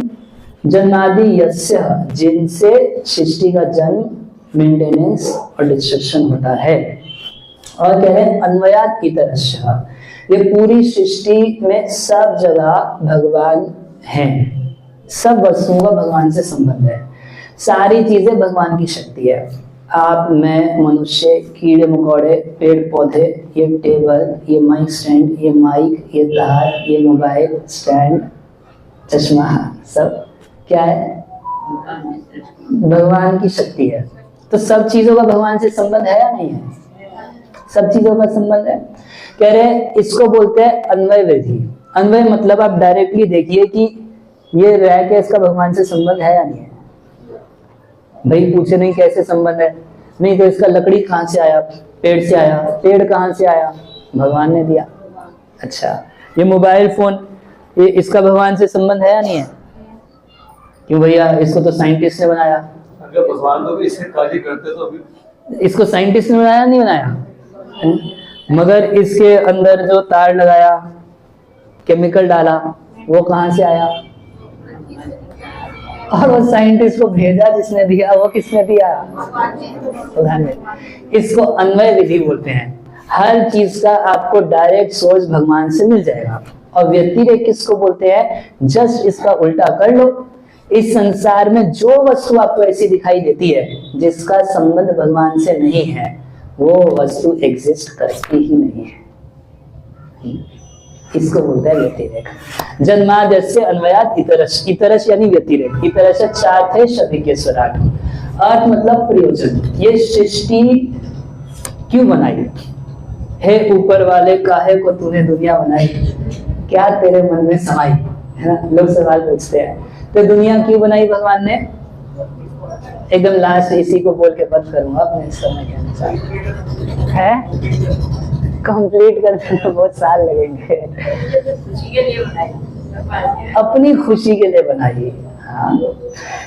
जन्मादि यस्य, जिनसे सृष्टि का जन्म, मेंटेनेंस और डिस्ट्रक्शन होता है। और कह रहे हैं अन्वयात इतरस्य, ये पूरी सृष्टि में सब जगह भगवान हैं, सब वस्तुओं का भगवान से संबंध है, सारी चीजें भगवान की शक्ति है। आप, मैं, मनुष्य, कीड़े मकोड़े, पेड़ पौधे, ये टेबल, ये माइक स्टैंड, ये माइक, ये तार, ये मोबाइल स्टैंड, चश्मा, सब क्या है? भगवान की शक्ति है। तो सब चीजों का भगवान से संबंध है या नहीं है? सब चीजों का संबंध है। कह रहे हैं इसको बोलते हैं अन्वय विधि। अन्वय मतलब आप डायरेक्टली देखिए कि ये रह के इसका भगवान से संबंध है या नहीं है। भाई पूछे नहीं कैसे संबंध है, नहीं तो इसका लकड़ी कहाँ से आया? पेड़ से आया। पेड़ कहाँ से आया? भगवान ने दिया। अच्छा, ये मोबाइल फोन ये इसका भगवान से संबंध है या नहीं है? क्यों भैया, इसको तो साइंटिस्ट ने बनाया। अगर भगवान तो भी इससे कार्य करते तो अभी इसको साइंटिस्ट ने बनाया नहीं बनाया? मगर इसके अंदर जो तार लगाया, केमिकल डाला, वो कहां से आया? और वो साइंटिस्ट को भेजा जिसने दिया, वो किसने दिया? भगवान ने। इसको अन्वय विधि बोलते हैं। हर चीज का आपको डायरेक्ट सोर्स भगवान से मिल जाएगा। और व्यतिरेक किसको बोलते हैं? जस्ट इसका उल्टा कर लो। इस संसार में जो वस्तु आपको ऐसी दिखाई देती है जिसका संबंध भगवान से नहीं है, वो वस्तु एग्जिस्ट करती ही नहीं है। इसको बोलते हैं व्यतिरेक। जन्माद्यस्य अन्वयात् इतरश, इतरश यानी व्यतिरेक। इतरश चार्थ है शब्द के स्वराट। अर्थ मतलब प्रयोजन। ये सृष्टि क्यों बनाई? हे ऊपर वाले, काहे को तूने दुनिया बनाई? क्या तेरे मन में समाई? है ना, लोग सवाल पूछते हैं। तो दुनिया क्यों बनाई भगवान ने? एकदम लास्ट इसी को बोल के बंद करूंगा अपने समय के अनुसार। है कंप्लीट करने में बहुत साल लगेंगे। अपनी खुशी के लिए बनाई। हाँ,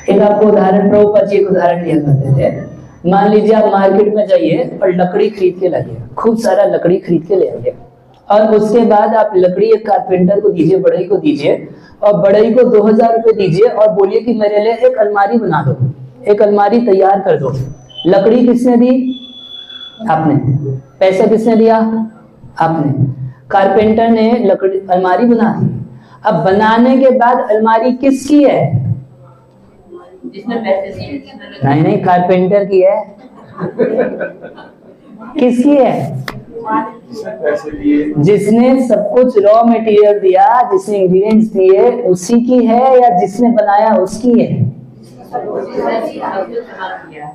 एक आपको उदाहरण, प्रभुपाद जी एक उदाहरण दिया करते थे। मान लीजिए आप मार्केट में जाइए और लकड़ी खरीद के लाइए, खूब सारा लकड़ी खरीद के ले आइए, और उसके बाद आप लकड़ी एक कारपेंटर को दीजिए, बढ़ई को दीजिए, और बढ़ई को 2000 रुपए दीजिए और बोलिए कि मेरे लिए एक अलमारी बना दो, एक अलमारी तैयार कर दो। लकड़ी किसने दी? आपने। पैसा किसने दिया? आपने। कारपेंटर ने लकड़ी अलमारी बना दी। अब बनाने के बाद अलमारी किसकी है? जिसने पैसे दिए। नहीं नहीं, कारपेंटर की है। किसकी है? पैसे दिए, जिसने सब कुछ रॉ मटेरियल दिया, जिसने इंग्रेडिएंट्स दिए, उसी की है या जिसने बनाया उसकी है?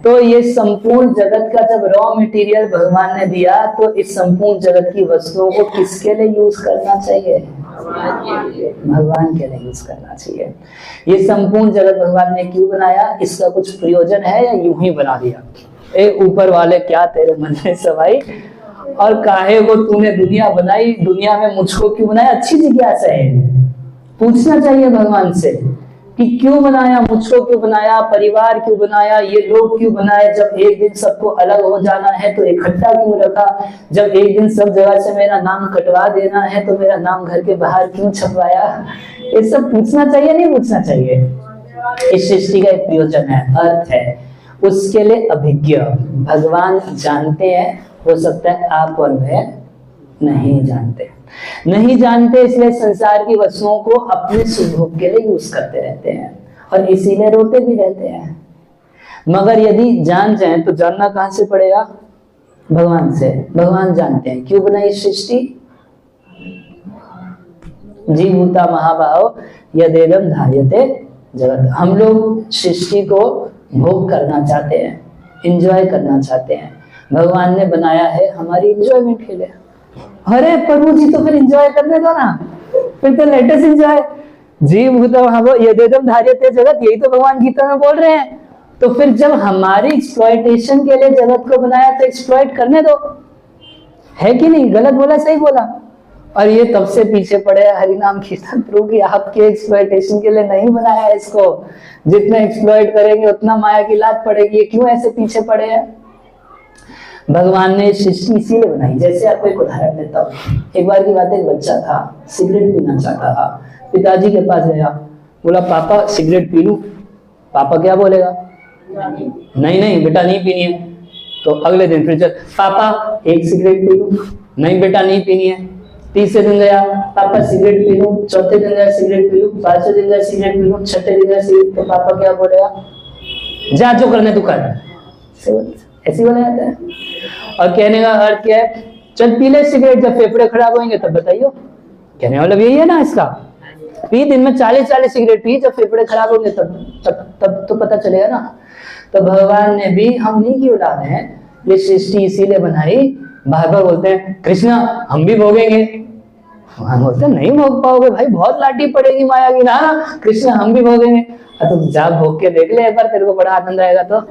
तो ये संपूर्ण जगत का जब रॉ मटेरियल भगवान ने दिया, तो इस संपूर्ण जगत की वस्तुओं को किसके लिए यूज करना चाहिए? भगवान के लिए यूज करना चाहिए। ये संपूर्ण जगत भगवान ने क्यों बनाया? इसका कुछ प्रयोजन है या यूं ही बना दिया? ए ऊपर वाले, क्या तेरे मन में समाई? और काहे को तूने दुनिया बनाई? दुनिया में मुझको क्यों बनाया? अच्छी जिज्ञासा है, पूछना चाहिए भगवान से कि क्यों बनाया, मुझको क्यों बनाया, परिवार क्यों बनाया, ये लोग क्यों बनाए? जब एक दिन सबको अलग हो जाना है तो इकट्ठा क्यों रखा? जब एक दिन सब जगह से मेरा नाम कटवा देना है तो मेरा नाम घर के बाहर क्यों छपवाया? ये सब पूछना चाहिए, नहीं पूछना चाहिए? इस सृष्टि का एक प्रयोजन है, अर्थ है, उसके लिए अभिज्ञ भगवान जानते हैं। हो सकता है आप और मैं नहीं जानते, नहीं जानते, इसलिए संसार की वस्तुओं को अपने सुख के लिए यूज करते रहते हैं और इसीलिए रोते भी रहते हैं। मगर यदि जान जाए तो जानना कहां से पड़ेगा? भगवान से। भगवान जानते हैं क्यों बनाई सृष्टि। जीवभूता महाभाव यदेदम धार्यते जगत। हम लोग सृष्टि को भोग करना चाहते हैं, एंजॉय करना चाहते हैं। भगवान ने बनाया है हमारी एंजॉयमेंट के लिए। अरे प्रभु जी, तो फिर एंजॉय करने दो ना, फिर तो लेटेस्ट एंजॉय। जीव भूता महाभाव यदेदम धार्यते जगत, यही तो भगवान गीता में बोल रहे हैं। तो फिर जब हमारी एक्सप्लॉयटेशन के लिए जगत को बनाया तो एक्सप्लॉयट करने दो, है कि नहीं? गलत बोला सही बोला? और ये तब से पीछे पड़े हरिनाम कीर्तन प्रभु की, आपके एक्सप्लॉयटेशन के लिए नहीं बनाया है इसको। जितना एक्सप्लॉयट करेंगे उतना माया की लात पड़ेगी। ये क्यों ऐसे पीछे पड़े हैं? भगवान ने सृष्टि इसीलिए बनाई। जैसे आपको एक उदाहरण देता हूँ। एक बार की बात है, एक बच्चा था, सिगरेट पीना चाहता था। पिताजी के पास गया, बोला पापा सिगरेट पी लूं? पापा क्या बोलेगा? नहीं नहीं बेटा, नहीं पीनी है। तो अगले दिन फिर चल, पापा एक सिगरेट पी लूं? नहीं बेटा, नहीं पीनी है। तीसरे दिन गया, पापा सिगरेट पी लूं? चौथे दिन गया, सिगरेट पी लूं? पांचवें दिन गया, सिगरेट पी लूं? छठे दिन गया सिगरेट। तो पापा क्या बोलेगा? जा, जो करने तू कर। ऐसी बोला जाता है। और कहने का अर्थ क्या है? चल पी ले सिगरेट, जब फेफड़े खराब होंगे तब बताइयो। कहने का मतलब यही है ना इसका। पी, दिन में 40 सिगरेट पी, जब फेफड़े खराब होंगे तब तो पता चलेगा ना। तो भगवान ने भी हम नहीं की औलाद है, ये सृष्टि इसीलिए बनाई। बार बार बोलते हैं कृष्णा हम भी भोगेंगे, हम बोलते हैं नहीं भोग पाओगे भाई, बहुत लाठी पड़ेगी माया की। ना कृष्णा हम भी भोगेंगे। तो जा भोग के देख ले एक बार, तेरे को बड़ा आनंद आएगा। तो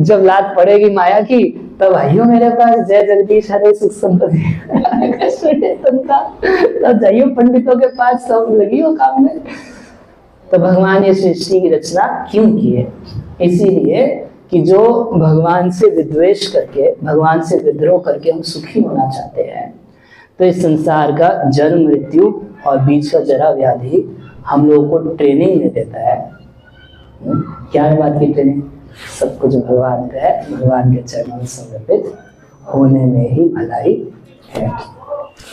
जब लात पड़ेगी माया की, तब आइयो मेरे पास, जय जगदीश हरे सुख संपत्ति तब जाइयो पंडितों के पास, सब लगियो काम में। तो भगवान ये सृष्टि की रचना क्यों की है? इसीलिए कि जो भगवान से विद्वेष करके, भगवान से विद्रोह करके हम सुखी होना चाहते हैं, तो इस संसार का जन्म मृत्यु और बीच का जरा व्याधि हम लोगों को ट्रेनिंग में देता है। क्या है बात की ट्रेनिंग? सब कुछ भगवान का है, भगवान के चरणों में समर्पित होने में ही भलाई है।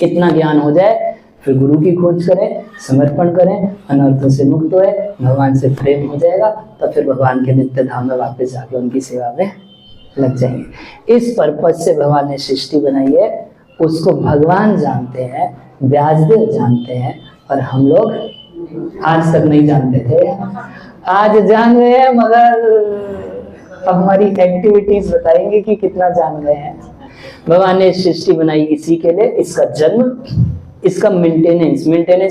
इतना ज्ञान हो जाए, फिर गुरु की खोज करें, समर्पण करें, अनर्थों से मुक्त होए, भगवान से प्रेम हो जाएगा, तो फिर भगवान के नित्य धाम में वापस जाके उनकी सेवा में लग जाएंगे। इस पर्पज से भगवान ने सृष्टि बनाई है, उसको भगवान जानते हैं, व्यासदेव जानते हैं, और हम लोग आज तक नहीं जानते थे। आज जान गए हैं, मगर अब हमारी एक्टिविटीज बताएंगे कि कितना जान गए हैं। भगवान ने सृष्टि बनाई इसी के लिए, इसका जन्म, इसका मेंटेनेंस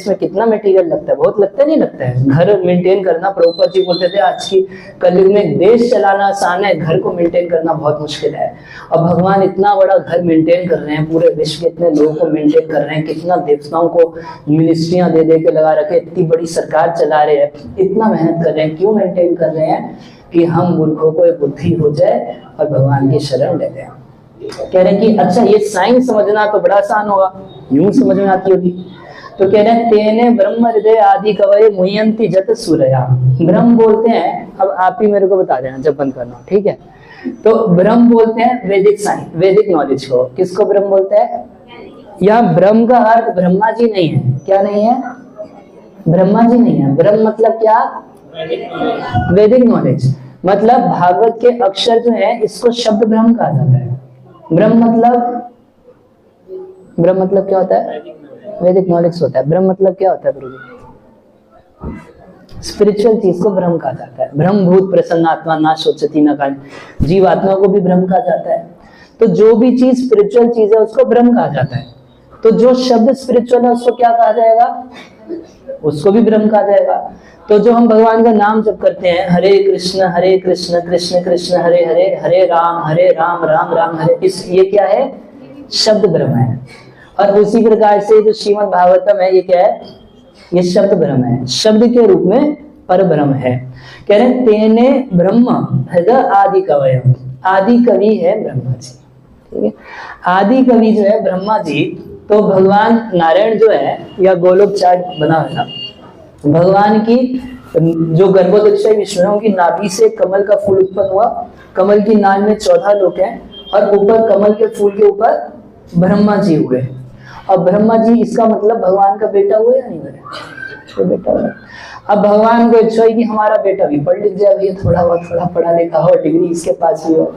में कितना मटेरियल लगता है? बहुत लगता है, नहीं लगता है? घर मेंटेन करना, प्रभुपाद जी बोलते थे आज की कलयुग में देश चलाना आसान है, घर को मेंटेन करना बहुत मुश्किल है। और भगवान इतना बड़ा घर मेंटेन कर रहे हैं, पूरे विश्व के इतने लोगों को मेंटेन कर रहे हैं, कितना देवताओं को मिनिस्ट्रियां दे दे के लगा रखे, इतनी बड़ी सरकार चला रहे हैं, इतना मेहनत कर रहे हैं। क्यों मेंटेन कर रहे हैं? कि हम मूर्खों को एक बुद्धि हो जाए और भगवान की शरण ले लें। कह रहे हैं कि अच्छा ये साइंस समझना तो बड़ा आसान होगा, यूं समझ में आती होगी। तो कह रहे हैं तेने ब्रह्म हृदय आदि कवये मुह्यन्ति जत सूरया। ब्रह्म बोलते हैं, अब आप ही मेरे को बता देना जब बंद करना, ठीक है? तो ब्रह्म बोलते हैं वैदिक साइंस, वैदिक नॉलेज को। किसको ब्रह्म बोलते हैं? यहाँ ब्रह्म का अर्थ ब्रह्मा जी नहीं है। क्या नहीं है? ब्रह्मा जी नहीं है। ब्रह्म मतलब क्या? वैदिक नॉलेज। मतलब भागवत के अक्षर जो है, इसको शब्द ब्रह्म कहा जाता है। ब्रह्म मतलब क्या होता है? वैदिक नॉलेज होता है। ब्रह्म मतलब क्या होता है गुरु जी? स्पिरिचुअल चीज को ब्रह्म कहा जाता है। ब्रह्म भूत प्रसन्नात्मा ना सोचती न कानी। जीवात्मा को भी ब्रह्म कहा जाता है। तो जो भी चीज स्पिरिचुअल चीज है उसको ब्रह्म कहा जाता है। तो जो शब्द स्पिरिचुअल है उसको क्या कहा जाएगा? उसको भी ब्रह्म कहा जाएगा। तो जो हम भगवान का नाम जप करते हैं, हरे कृष्ण कृष्ण कृष्ण हरे हरे, हरे राम राम राम हरे, इस ये क्या है? शब्द ब्रह्म है। और उसी प्रकार से जो श्रीमद् भागवतम है, ये क्या है? ये शब्द ब्रह्म है, शब्द के रूप में पर ब्रह्म है। कह रहे हैं तेने ब्रह्म हृदय आदि कवय। आदि कवि है ब्रह्मा जी, ठीक है? आदि कवि जो है ब्रह्मा जी। तो भगवान नारायण जो है, या गोलोक चार्ट बना है ना, भगवान की जो गर्भोदक्षय विष्णु, उनकी नाभि से कमल का फूल उत्पन्न हुआ। कमल की नाल में 14 लोक हैं, और ऊपर कमल के फूल के ऊपर ब्रह्मा जी हुए। और ब्रह्मा जी इसका मतलब भगवान का बेटा हुए या नहीं हुए? तो बेटा हुआ। अब भगवान को इच्छा है कि हमारा बेटा भी पढ़ लिख जाए, भैया थोड़ा पढ़ा लिखा हो, डिग्री इसके पास भी हो।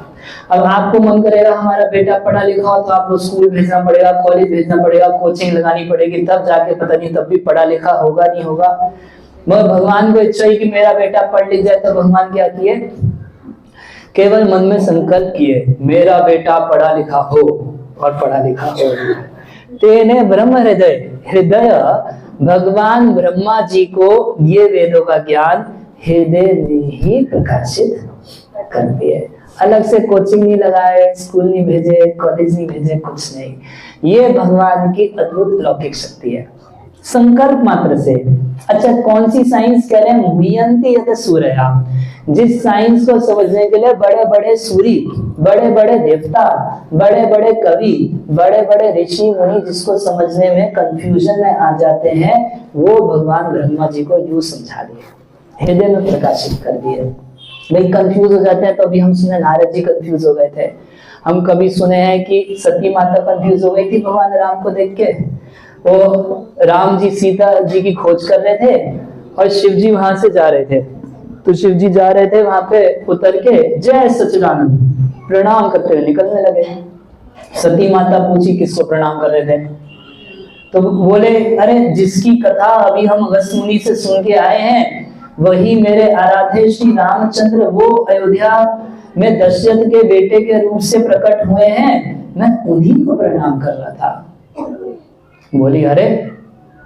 अब आपको मन करेगा हमारा बेटा पढ़ा लिखा हो, तो आपको स्कूल भेजना पड़ेगा, कॉलेज भेजना पड़ेगा, कोचिंग लगानी पड़ेगी, तब जाके पता नहीं तब भी पढ़ा लिखा होगा नहीं होगा। मगर भगवान को इच्छा है कि मेरा बेटा पढ़ लिख जाए, तो भगवान क्या किए? केवल मन में संकल्प किए, मेरा बेटा पढ़ा लिखा हो और पढ़ा लिखा हो। तेने ब्रह्म हृदय भगवान ब्रह्मा जी को ये वेदों का ज्ञान हृदय में ही प्रकाशित कर दिए। अलग से कोचिंग नहीं लगाए, स्कूल नहीं भेजे, कॉलेज नहीं भेजे, कुछ नहीं। ये भगवान की अद्भुत लौकिक शक्ति है, संकल्प मात्र से। अच्छा, कौन सी साइंस कह रहे हैं? मुह्यन्ति यत सूरया। जिस साइंस को समझने के लिए बड़े बड़े सूरी, बड़े बड़े देवता, बड़े बड़े कवि, बड़े बड़े ऋषि मुनि जिसको समझने में कंफ्यूजन में आ जाते हैं, वो भगवान ब्रह्मा जी को यूं समझा दिए, हृदय में प्रकाशित कर दिए। भाई कंफ्यूज हो जाते हैं। तो अभी हम सुने नारद जी कंफ्यूज हो गए थे। हम कभी सुने हैं कि सती माता कंफ्यूज हो गई थी भगवान राम को देख के। वो राम जी सीता जी की खोज कर रहे थे और शिव जी वहां से जा रहे थे। तो शिव जी जा रहे थे, वहां पे उतर के जय सच्चिदानंद प्रणाम करते हुए निकलने लगे। सती माता पूछी किसको प्रणाम कर रहे थे? तो बोले अरे जिसकी कथा अभी हम अगस्त मुनि से सुन के आए हैं, वही मेरे आराध्य श्री रामचंद्र, वो अयोध्या में दशरथ के बेटे के रूप से प्रकट हुए हैं, मैं उन्हीं को प्रणाम कर रहा था। बोली अरे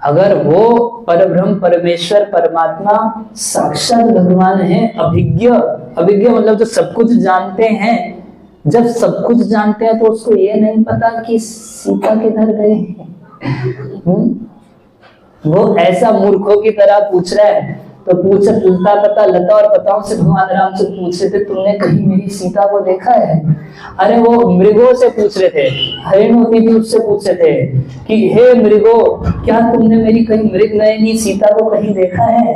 अगर वो परब्रह्म परमेश्वर परमात्मा साक्षात भगवान है, अभिज्ञ, अभिज्ञ मतलब जो सब कुछ जानते हैं, जब सब कुछ जानते हैं तो उसको ये नहीं पता कि सीता किधर गए। वो ऐसा मूर्खों की तरह पूछ रहा है। तो पूछे लता पता लता और पताओं से भगवान राम से पूछ रहे थे, तुमने कहीं मेरी सीता को देखा है? अरे वो मृगों से पूछ रहे थे, हरिणों की उससे पूछ रहे थे कि हे मृगो, क्या तुमने मेरी कहीं मृग नयनी सीता को कहीं देखा है?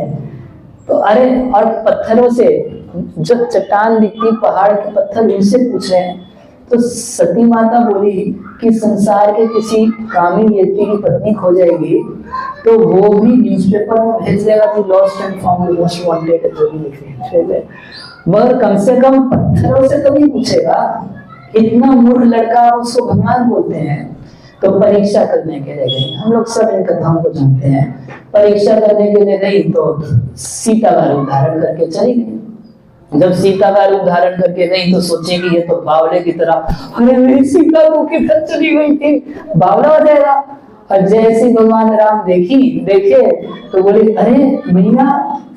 तो अरे और पत्थरों से, जो चट्टान दिखती पहाड़ के पत्थर, उनसे पूछ रहे हैं। तो सती माता बोली कि संसार के किसी कामी व्यक्ति की पत्नी खो जाएगी तो वो भी न्यूज़पेपर में भेज देगा कि lost and found most wanted, जो भी लिखे, मगर कम से कम पत्थरों से तो नहीं पूछेगा। इतना मूर्ख लड़का, उसको भगवान बोलते हैं। तो परीक्षा करने के लिए गई, हम लोग सब इन कथाओं को जानते हैं। परीक्षा करने के लिए गई तो सीता का रूप धारण करके चली गई। जब सीता का रूप धारण करके गई तो सोचे कि ये तो बावले की तरह, अरे मेरी सीता को किधर चली गई थी, बावला हो जाएगा। और जैसे भगवान राम देखे तो बोले, अरे मैया,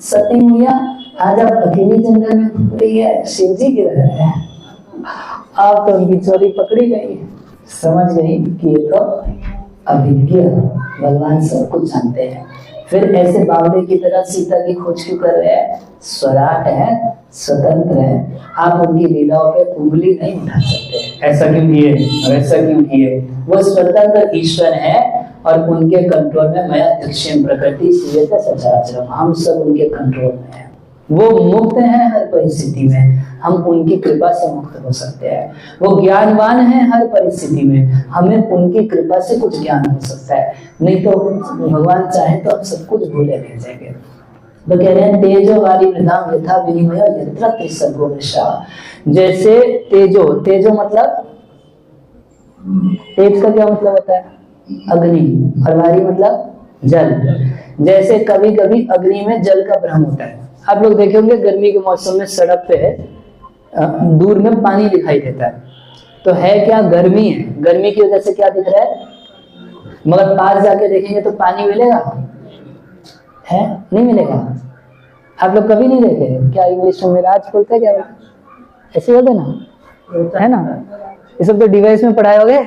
सती मैया, आज आप अकेली जंगल में घूम रही है, शिव जी किधर है? आप तो उनकी चोरी पकड़ी गई। समझ गई कि ये तो अभिज्ञ भगवान सब कुछ जानते हैं। फिर ऐसे बावले की तरह सीता की खोज क्यों कर रहे हैं? स्वराट है, स्वतंत्र है, आप उनकी लीलाओं पे उंगली नहीं उठा सकते। ऐसा क्यों किए? ऐसा क्यों किए? वो स्वतंत्र ईश्वर है और उनके कंट्रोल में मैं दक्षिण प्रकृति सीयत सचराचर, हम सब उनके कंट्रोल में है। वो मुक्त है हर परिस्थिति में, हम उनकी कृपा से मुक्त हो सकते हैं। वो ज्ञानवान है हर परिस्थिति में, हमें उनकी कृपा से कुछ ज्ञान हो सकता है। नहीं तो भगवान चाहे तो हम सब कुछ भूले रह जाएंगे। तो कह रहे हैं तेजो वारी मृदाम यथा विनिमय यत्र त्रिसर्गो वृषा। जैसे तेजो, तेजो मतलब तेज का क्या मतलब होता है? अग्नि, और वारी मतलब जल। जैसे कभी कभी अग्नि में जल का भ्रम होता है। आप लोग देखे होंगे गर्मी के मौसम में सड़क पे दूर में पानी दिखाई देता है, तो है क्या? गर्मी है। गर्मी की वजह से क्या दिख रहा है? मगर पास जाके देखेंगे तो पानी मिलेगा? है नहीं मिलेगा। आप लोग कभी नहीं देखे क्या? इंग्लिश में मिराज बोलते हैं क्या? ऐसे होते ना, है ना? ये सब तो डिवाइस में पढ़ाए होगे।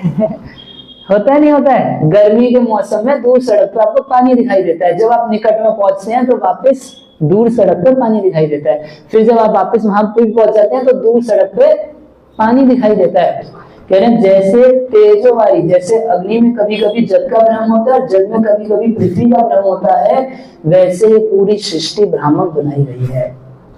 होता है नहीं होता है? गर्मी के मौसम में दूर सड़क पर आपको पानी दिखाई देता है। जब आप निकट में पहुंचते हैं तो वापस दूर सड़क पर पानी दिखाई देता है। फिर जब आप वापस वहां पर पहुंच जाते हैं तो दूर सड़क पे पानी दिखाई देता है। कह रहे हैं जैसे तेजोवारी, जैसे अग्नि में कभी कभी जल का भ्रम होता है, जल में कभी कभी पृथ्वी का भ्रम होता है, वैसे पूरी सृष्टि भ्रामक बनाई गई है।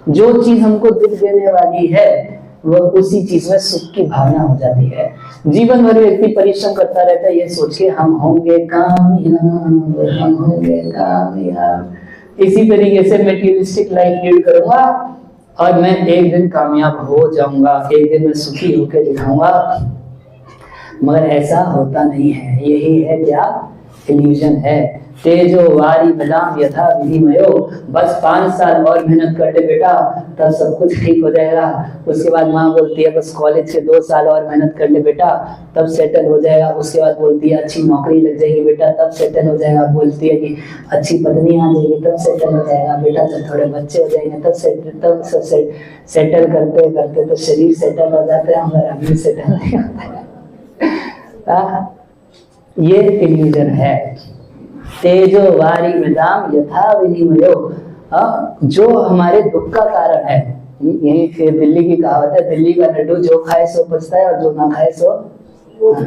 जो चीज हमको दुख देने वाली है वह उसी चीज में सुख की भावना हो जाती है। जीवन भर व्यक्ति परिश्रम करता रहता है ये सोच के हम होंगे कामयाब, हम होंगे कामयाब। इसी तरीके से मटेरियलिस्टिक लाइफ लीड करूंगा और मैं एक दिन कामयाब हो जाऊंगा, एक दिन मैं सुखी होकर दिखाऊंगा। मगर ऐसा होता नहीं है। यही है क्या? इल्यूजन है। तेजो वारी मृदाम यथा विनिमयो। बस 5 साल और मेहनत कर ले बेटा, तब सब कुछ ठीक हो जाएगा। उसके बाद माँ बोलती है बस कॉलेज के 2 साल और मेहनत कर ले बेटा, तब सेटल हो जाएगा। उसके बाद बोलती है अच्छी नौकरी लग जाएगी बेटा, तब सेटल हो जाएगा। बोलती है कि अच्छी पत्नी आ जाएगी, तब सेटल हो जाएगा बेटा, जब थोड़े बच्चे हो जाएंगे तब सेटल करते करते तो शरीर सेटल हो जाता है, हमारा आदमी सेटल नहीं होता है। ये इल्यूजन है। तेजो वारी मृदाम यथा विनिमयो, जो हमारे दुख का कारण है। यही फिर दिल्ली की कहावत है, दिल्ली का लड्डू जो खाए सो पचता है और जो ना खाए सो।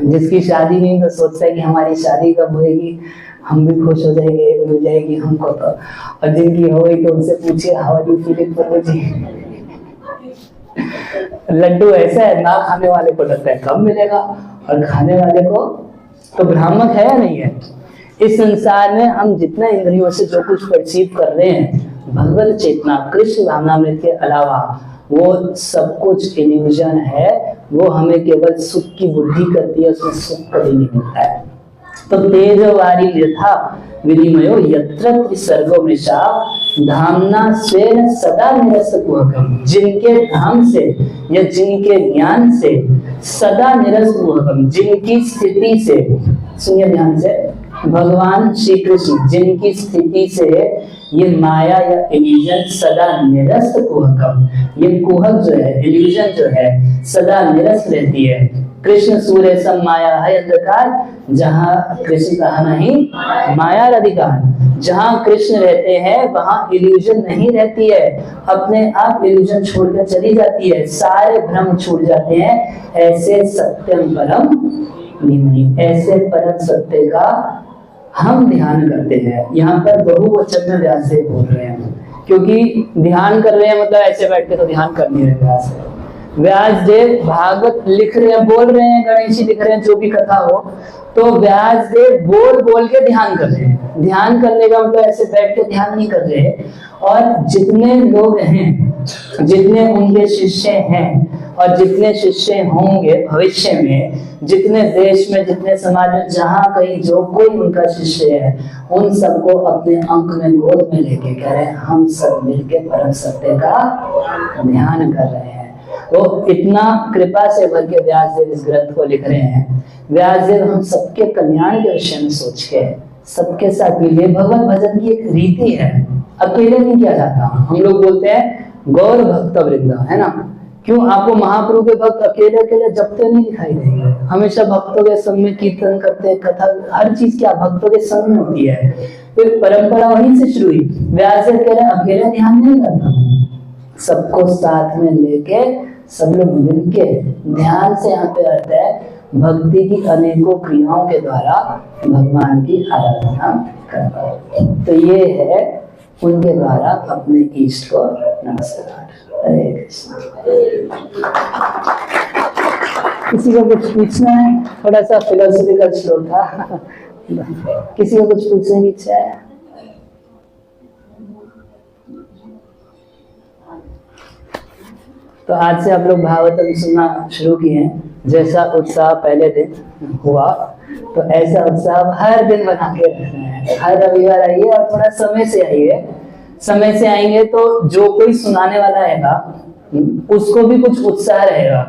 जिसकी शादी नहीं तो सोचता है कि हमारी शादी कब होएगी, हम भी खुश हो जाएंगे, मिल जाएगी हमको तो। और जिनकी हो गई तो उनसे पूछिए हाउ आर यू फीलिंग प्रभु जी। लड्डू ऐसा है, ना खाने वाले को लगता है कब मिलेगा और खाने वाले को तो भ्रामक है या नहीं है। इस संसार में हम जितना इंद्रियों से जो कुछ परसीव कर रहे हैं, भगवत चेतना कृष्ण भावनामृत के अलावा वो सब कुछ इल्यूजन है। वो हमें केवल सुख की बुद्धि करती है, उसमें सुख कभी नहीं मिलता है। तो तेजवारी यथा विनिमयो यत्र त्रिसर्गो मृषा धामना स्वेन सदा निरस्त कुहकम। जिनके धाम से या जिनके ज्ञान से सदा निरस्त कुहकम, जिनकी स्थिति से, सुनिए ध्यान से, भगवान श्री कृष्ण जिनकी स्थिति से ये माया या इल्यूजन सदा निरस्त कुहकम, ये कुहक जो है, इल्यूजन जो है सदा निरस्त रहती है। कृष्ण सूर्य सम माया है अंधकार, जहाँ कृष्ण कहा नहीं माया अधिकार, जहाँ कृष्ण रहते हैं वहां इल्यूजन नहीं रहती है, अपने आप इल्यूजन छोड़कर चली जाती है, सारे भ्रम छूट जाते हैं। ऐसे सत्यम परम धीमहि, ऐसे परम सत्य का हम ध्यान करते हैं। यहाँ पर बहुवचन में व्यास देव बोल रहे हैं, क्योंकि ध्यान कर रहे हैं मतलब ऐसे बैठ के तो ध्यान कर नहीं रहे व्यास देव। व्यास देव भागवत लिख रहे हैं, बोल रहे हैं, गणेश जी लिख रहे हैं, जो भी कथा हो, तो व्यास देव बोल बोल के ध्यान कर रहे हैं। ध्यान करने का मतलब ऐसे बैठ के ध्यान नहीं कर रहे। और जितने लोग हैं, जितने उनके शिष्य हैं और जितने शिष्य होंगे भविष्य में, जितने देश में, जितने समाज में, जहाँ कहीं जो कोई उनका शिष्य है, उन सबको अपने अंक में गोद में लेके कह रहे हैं हम सब मिलके परम सत्य का ध्यान कर रहे हैं। तो इतना कृपा से भर के व्यास देव इस ग्रंथ को लिख रहे हैं। व्यास देव हम सबके कल्याण के विषय में सोच के सबके साथ मिले। भगवत भजन की एक रीति है, अकेले नहीं किया जाता। हम लोग बोलते हैं गौर भक्त वृंदा, है ना, क्यों आपको महाप्रभु के भक्त अकेले अकेले जपते नहीं दिखाई देंगे, हमेशा भक्तों के संग में कीर्तन करते, कथा, हर चीज क्या भक्तों के संग में होती है। तो परंपरा वहीं से शुरू हुई। व्यास देव कह रहे हैं अकेले ध्यान नहीं करना, सबको साथ में लेके सब लोग मिलके ध्यान से। यहाँ पे अर्थ है भक्ति की अनेकों क्रियाओं के द्वारा भगवान की आराधना करना। तो ये है उनके द्वारा अपने इष्ट को नमस्कार। हरे कृष्ण। किसी को कुछ पूछना है? थोड़ा सा फिलोसॉफिकल श्लोक था। किसी को कुछ पूछने की इच्छा है? तो आज से आप लोग भागवतम सुनना शुरू किए हैं। जैसा उत्साह पहले दिन हुआ तो ऐसा उत्साह हर दिन बना के रखना है। हर रविवार आइए और थोड़ा समय से आइए। समय से आएंगे तो जो कोई सुनाने वाला रहेगा उसको भी कुछ उत्साह रहेगा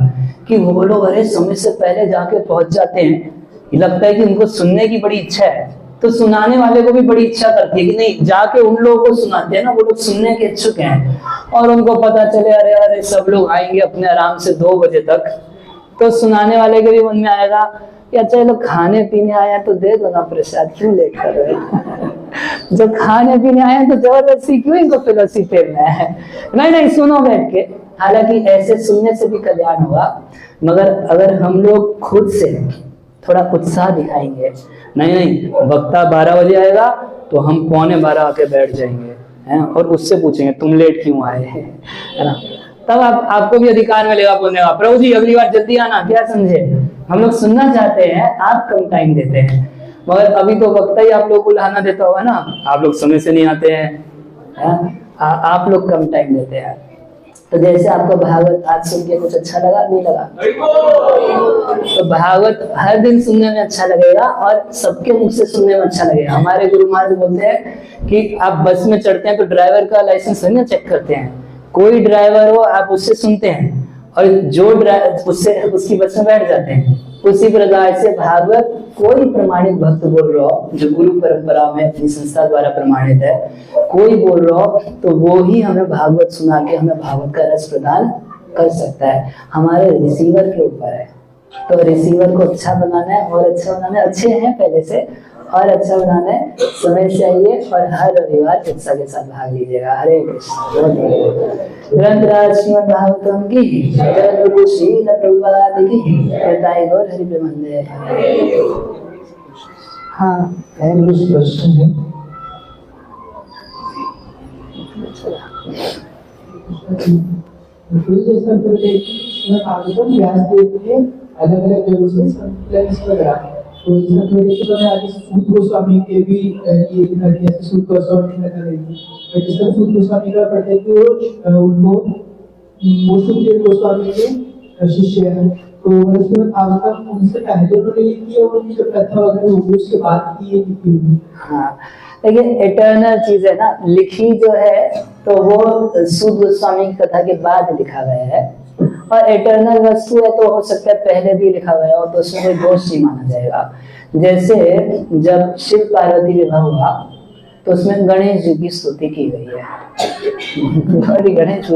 कि वो लोग अरे समय से पहले जाके पहुंच जाते हैं। लगता है कि उनको सुनने की बड़ी इच्छा है, तो सुनाने वाले को भी बड़ी इच्छा करती है कि नहीं जाके उन लोगों को सुनाते हैं ना, वो लोग सुनने के इच्छुक हैं। और उनको पता चले अरे अरे सब लोग आएंगे अपने आराम से 2 बजे तक, तो सुनाने वाले के भी मन में आएगा कि अच्छा ये लोग खाने पीने आया तो दे दो ना प्रसाद, क्यों लेट कर रहे हैं। जो खाने पीने आए तो जबरदस्ती क्यों इनको फिलोसफी फेरना है। नहीं सुनो बैठ के। हालांकि ऐसे सुनने से भी कल्याण हुआ, मगर अगर हम लोग खुद से थोड़ा उत्साह दिखाएंगे, नहीं वक्ता 12 बजे आएगा तो हम 11:15 आके बैठ जाएंगे, है, और उससे पूछेंगे तुम लेट क्यों आए, है ना, तब आपको भी अधिकार मिलेगा बोलने का, प्रभु जी अगली बार जल्दी आना, क्या समझे। हम लोग सुनना चाहते हैं, आप कम टाइम देते हैं, मगर अभी तो वक्ता ही आप लोग को लाना देता होगा ना, आप लोग समय से नहीं आते हैं, आप लोग कम टाइम देते हैं। तो जैसे आपको भागवत आज सुन के कुछ अच्छा लगा, नहीं लगा, तो भागवत हर दिन सुनने में अच्छा लगेगा और सबके मुख से सुनने में अच्छा लगेगा। हमारे गुरु महाराज बोलते हैं कि आप बस में चढ़ते हैं तो ड्राइवर का लाइसेंस नहीं चेक करते हैं, कोई ड्राइवर हो आप उससे सुनते हैं और जो उससे उसकी बस में बैठ जाते हैं। उसी प्रकार से भागवत कोई प्रमाणित भक्त बोल रहा हो, जो गुरु परंपरा में अपनी संस्था द्वारा प्रमाणित है, कोई बोल रहा हो तो वो ही हमें भागवत सुना के हमें भागवत का रस प्रदान कर सकता है। हमारे रिसीवर के ऊपर है, तो रिसीवर को अच्छा बनाना है और अच्छा बनाना है, अच्छे हैं पहले से और अच्छा बनाना है। समय से आइए और हर रविवार उत्साह के साथ भाग लीजिएगा। हरे कृष्ण। ग्रंथराज श्रीमद् भागवतम की जय, गुरु श्रील प्रभुपाद की जय, गौर हरि प्रेमानंदे। हाँ कुछ प्रश्न है। अलग अलग जगहों से तो सूत गोस्वामी के भी ये सूत गोस्वामी जिस तरह सूत गोस्वामी का पढ़ते हैं कि उनको वो सुखदेव गोस्वामी के शिष्य हैं, तो उसमें भागवत उनसे पहले उन्होंने लिखी है, उनकी जो प्रथा वगैरह होगी उसके बाद की ये लिखी होगी। हाँ देखिए इटर्नल चीज है ना, लिखी जो है तो वो सूत गोस्वामी की कथा के बाद लिखा गया है, और इटर्नल वस्तु है तो हो सकता है पहले भी लिखा गया हो, तो उसमें कोई दोष नहीं माना जाएगा। जैसे जब शिव पार्वती विवाह हुआ तो उसमें गणेश जी की स्तुति की गई है। गणेश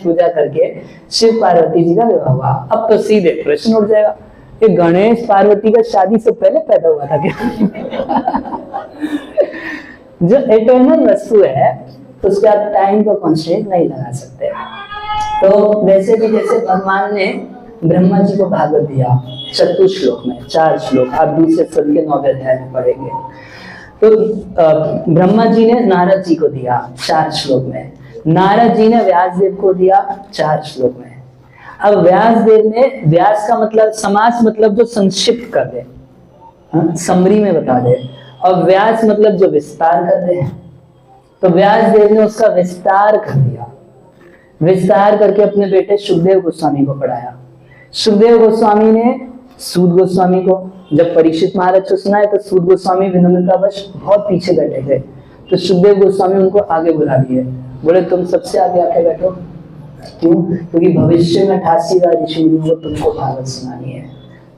पूजा करके शिव पार्वती जी का विवाह हुआ। अब तो सीधे प्रश्न उठ जाएगा कि गणेश पार्वती का शादी से पहले पैदा हुआ था क्या? जो इटर्नल वस्तु है उसके आप टाइम का कॉन्स्टेंट नहीं लगा सकते। तो वैसे भी जैसे भगवान ने ब्रह्मा जी को भागवत दिया चतुश्लोक में, 4 श्लोक, आप दूसरे स्कंद के 9वें अध्याय में पढ़ेंगे। तो ब्रह्मा जी ने नारद जी को दिया 4 श्लोक में, नारद जी ने व्यास देव को दिया 4 श्लोक में। अब व्यास देव ने, व्यास का मतलब समास मतलब जो संक्षिप्त कर दे, समरी में बता दे, और व्यास मतलब जो विस्तार कर दे। तो व्यास देव ने उसका विस्तार कर दिया, विस्तार करके अपने बेटे सुखदेव गोस्वामी को पढ़ाया। सुखदेव गोस्वामी ने सूत गोस्वामी को, जब परीक्षित महाराज को सुनाया तो सूत गोस्वामी विनम्रतावश बहुत पीछे बैठे थे, तो सुखदेव गोस्वामी उनको आगे बुला लिए, बोले तुम सबसे आगे आके बैठो। क्यों? क्योंकि भविष्य में 88 ऋषि मुनियों को तुमको भागवत सुनानी है।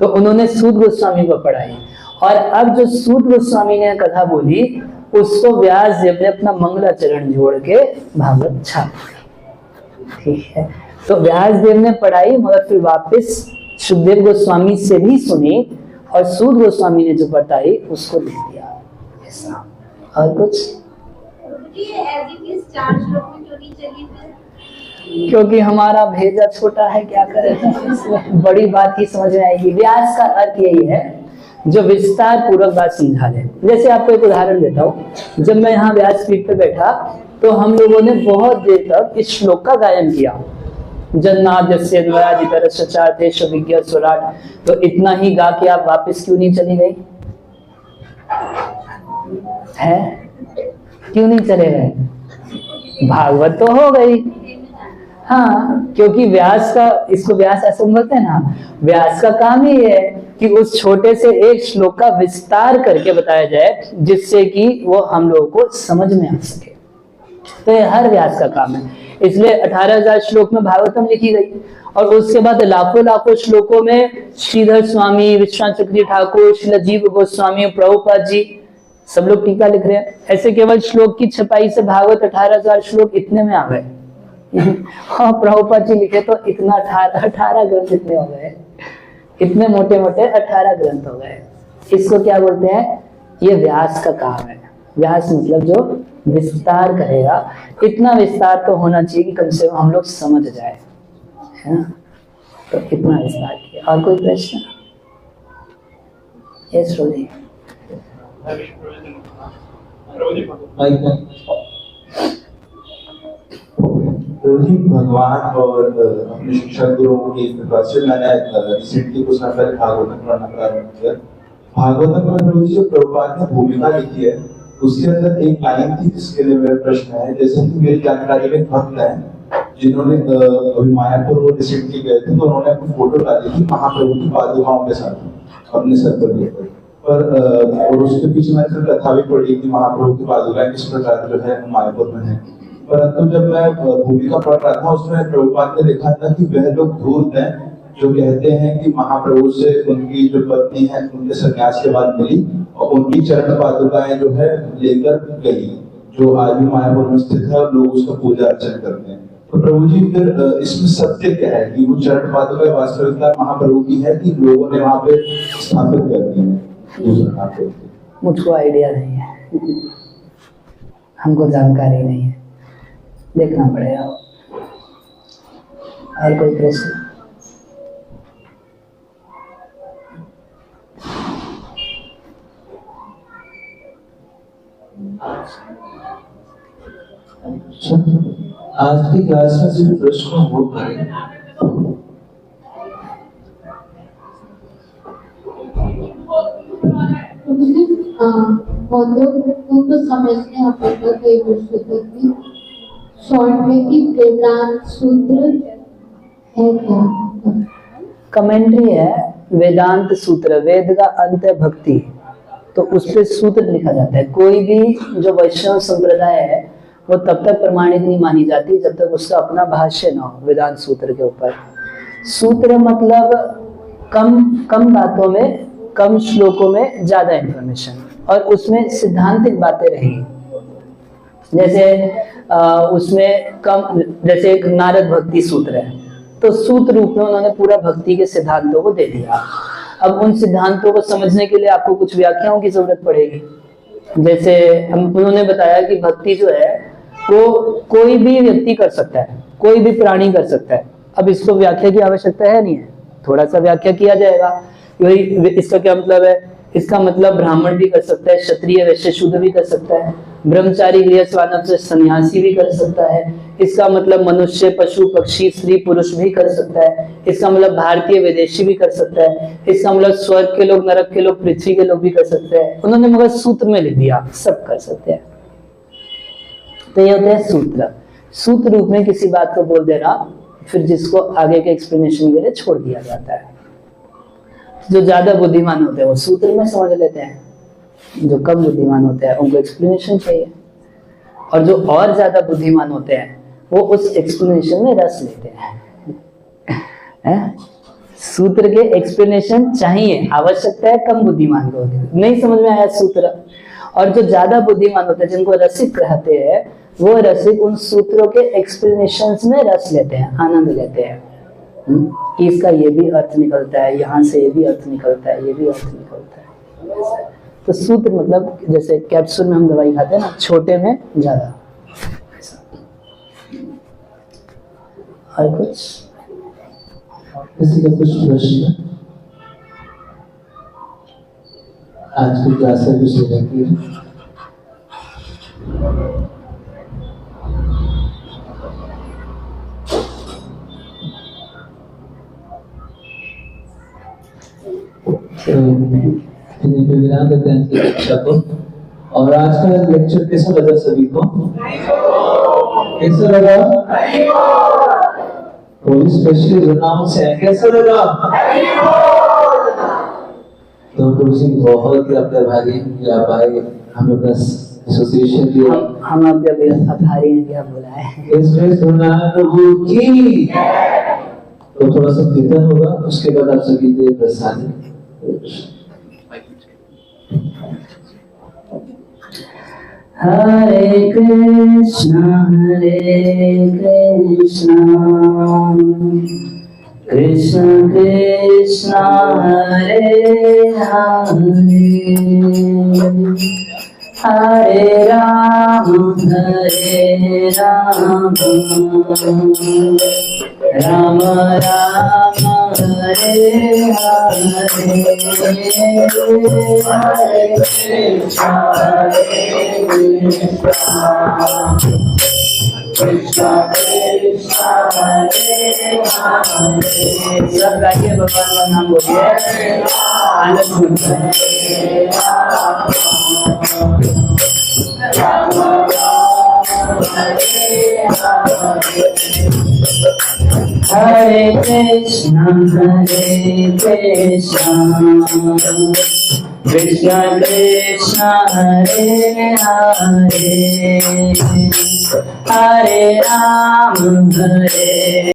तो उन्होंने सूत गोस्वामी को पढ़ाई, और अब जो सूत गोस्वामी ने कथा बोली उसको व्यास देव ने अपना मंगलाचरण जोड़ के भागवत छाप दिया। ठीक है, तो व्यास देव ने पढ़ाई मगर फिर वापस सुखदेव गोस्वामी से भी सुनी, और सूत गोस्वामी ने जो बताई उसको लिख दिया। ऐसा और कुछ क्योंकि हमारा भेजा छोटा है, क्या करें, बड़ी बात ही समझ में आएगी। व्यास का अर्थ यही है जो विस्तार पूर्वक बात समझा दे। जैसे आपको एक उदाहरण देता हूँ, जब मैं यहाँ व्यासपीठ पे बैठा तो हम लोगों ने बहुत देर तक इस श्लोक का गायन किया, जन्नाद्यस्य द्वयादितरस्य चार्थेषु विज्ञ स्वराट। तो इतना ही गा के आप वापस क्यों नहीं चली गई है? क्यों नहीं चले गए? भागवत तो हो गई। हाँ, क्योंकि व्यास का, इसको व्यास ऐसा बोलते हैं ना, व्यास का काम ही है कि उस छोटे से एक श्लोक का विस्तार करके बताया जाए जिससे कि वो हम लोगों को समझ में आ सके। तो ये हर व्यास का काम है। इसलिए 18,000 श्लोक में भागवतम लिखी गई, और उसके बाद लाखों लाखों श्लोकों में श्रीधर स्वामी, विश्वनाथ चक्रवर्ती ठाकुर, श्रील जीव गोस्वामी, प्रभुपाद जी सब लोग टीका लिख रहे हैं। ऐसे केवल श्लोक की छपाई से भागवत 18,000 श्लोक इतने में आ गए। हाँ, प्रभुपाद जी लिखे तो इतना 18 ग्रंथ इतने हो गए, इतने मोटे मोटे 18 ग्रंथ हो गए। इसको क्या बोलते हैं? ये व्यास का काम है। व्यास मतलब जो विस्तार करेगा, इतना विस्तार तो होना चाहिए कि कम से कम हम लोग समझ जाए, है ना? तो कितना विस्तार किया। और कोई प्रश्न? यस रोजी। भगवान और अपने शिक्षक गुरुओं की कृपा से मैंने रिसेंटली कुछ समय पहले भागवतम पढ़ना प्रारंभ किया। भागवतम में प्रभु जी जो प्रभुपाद ने भूमिका लिखी है उसके अंदर एक लाइन थी जिसके लिए मेरा प्रश्न है। जैसे कि मेरी जानकारी में भक्त हैं जिन्होंने अभी मायापुर वो रिसेंटली गए थे, तो उन्होंने अपनी फोटो डाली थी महाप्रभु की पादुकाओं के साथ अपने सर पर लेकर, पर और उसके पीछे मैंने कथा भी पढ़ी कि महाप्रभु की पादुकाएं किस प्रकार जो है मायापुर में है। परंतु जब मैं भूमिका पढ़ रहा था उसमें प्रभुपाद ने लिखा था कि वह लोग धूर्त हैं जो कहते हैं कि महाप्रभु से उनकी जो पत्नी है उनके संन्यास के बाद मिली और उनकी चरण पादुकाएं जो है लेकर गई, जो आज भी मायापुर में स्थित है और लोग उसका पूजा अर्चना करते हैं। तो प्रभु जी फिर इसमें सत्य क्या है कि वो चरण पादुकाएं वास्तविकता महाप्रभु की है कि लोगों ने वहां पे स्थापित कर दी है? मुझको आइडिया नहीं है, हमको जानकारी नहीं है, देखना पड़ेगा। और कोई प्रश्न? आज की क्लास में जो प्रश्न हो पाए उनको समझने कई शॉर्ट में कि वेदांत सूत्र है क्या? कमेंट्री है वेदांत सूत्र, वेद का अंत है भक्ति, तो उस पे सूत्र लिखा जाता है। कोई भी जो वैष्णव संप्रदाय है वो तब तक प्रमाणित नहीं मानी जाती जब तक उसका अपना भाष्य ना हो वेदांत सूत्र के ऊपर। सूत्र मतलब कम बातों में, कम श्लोकों में ज्यादा इंफॉर्मेशन, और उसमें सिद्धांतिक बातें रहेंगी। जैसे उसमें कम, जैसे एक नारद भक्ति सूत्र है, तो सूत्र रूप में उन्होंने पूरा भक्ति के सिद्धांतों को दे दिया। अब उन सिद्धांतों को समझने के लिए आपको कुछ व्याख्याओं की जरूरत पड़ेगी। जैसे उन्होंने बताया कि भक्ति जो है वो कोई भी व्यक्ति कर सकता है, कोई भी प्राणी कर सकता है। अब इसको व्याख्या की आवश्यकता है नहीं है, थोड़ा सा व्याख्या किया जाएगा। इसका क्या मतलब है? इसका मतलब ब्राह्मण भी कर सकता है, क्षत्रिय वैश्य शूद्र भी कर सकता है, ब्रह्मचारी गृहस्थ वानप्रस्थ सन्यासी भी कर सकता है। इसका मतलब मनुष्य, पशु, पक्षी, स्त्री, पुरुष भी कर सकता है। इसका मतलब भारतीय विदेशी भी कर सकता है। इसका मतलब स्वर्ग के लोग, नरक के लोग, पृथ्वी के लोग भी कर सकते हैं। उन्होंने मगर सूत्र में लिख दिया सब कर सकते हैं। तो ये होता है सूत्र। सूत्र रूप में किसी बात को बोल देना, फिर जिसको आगे के एक्सप्लेनेशन के लिए छोड़ दिया जाता है। जो ज्यादा बुद्धिमान होते हैं वो सूत्र में समझ लेते हैं, जो कम बुद्धिमान होते हैं उनको एक्सप्लेनेशन चाहिए, और जो और ज्यादा बुद्धिमान होते हैं वो उस एक्सप्लेनेशन में रस लेते हैं। सूत्र के एक्सप्लेनेशन चाहिए, आवश्यकता है कम बुद्धिमान को, नहीं समझ में आया सूत्र। और जो ज्यादा बुद्धिमान होते हैं, जिनको रसिक कहते हैं, वो रसिक उन सूत्रों के एक्सप्लेनेशंस में रस लेते हैं, आनंद लेते हैं कि इसका ये भी अर्थ निकलता है, यहाँ से ये भी अर्थ निकलता है, ये भी अर्थ निकलता है। तो सूत्र मतलब जैसे कैप्सूल में हम दवाई खाते हैं ना, छोटे में ज्यादा। और कुछ किसी का कुछ प्रश्न? आज की क्लास में कुछ रहती है? विराम देते हैं की कक्षा को। और आज का लेक्चर कैसा लगा सभी को? कैसा लगा? कोई स्पेशली नाम से है, कैसा लगा? तो तुलसी बहुत ही आपका भारी कि आप आए, हमें बस एसोसिएशन की हम आपके आभारी हैं कि आप बुलाए। इसमें सुना प्रभु की, तो थोड़ा सा कीर्तन होगा, उसके बाद आप सभी के प्रसाद। हरे कृष्णा कृष्ण कृष्णा हरे हरे, हरे राम राम राम हरे हरे, हरे कृष्णा कृष्णा कृष्णा हरे हरे। सब गाइए, भगवान का नाम बोलिए, आनंद मिलता है। हरे कृष्णा कृष्णा कृष्णा हरे हरे, हरे राम हरे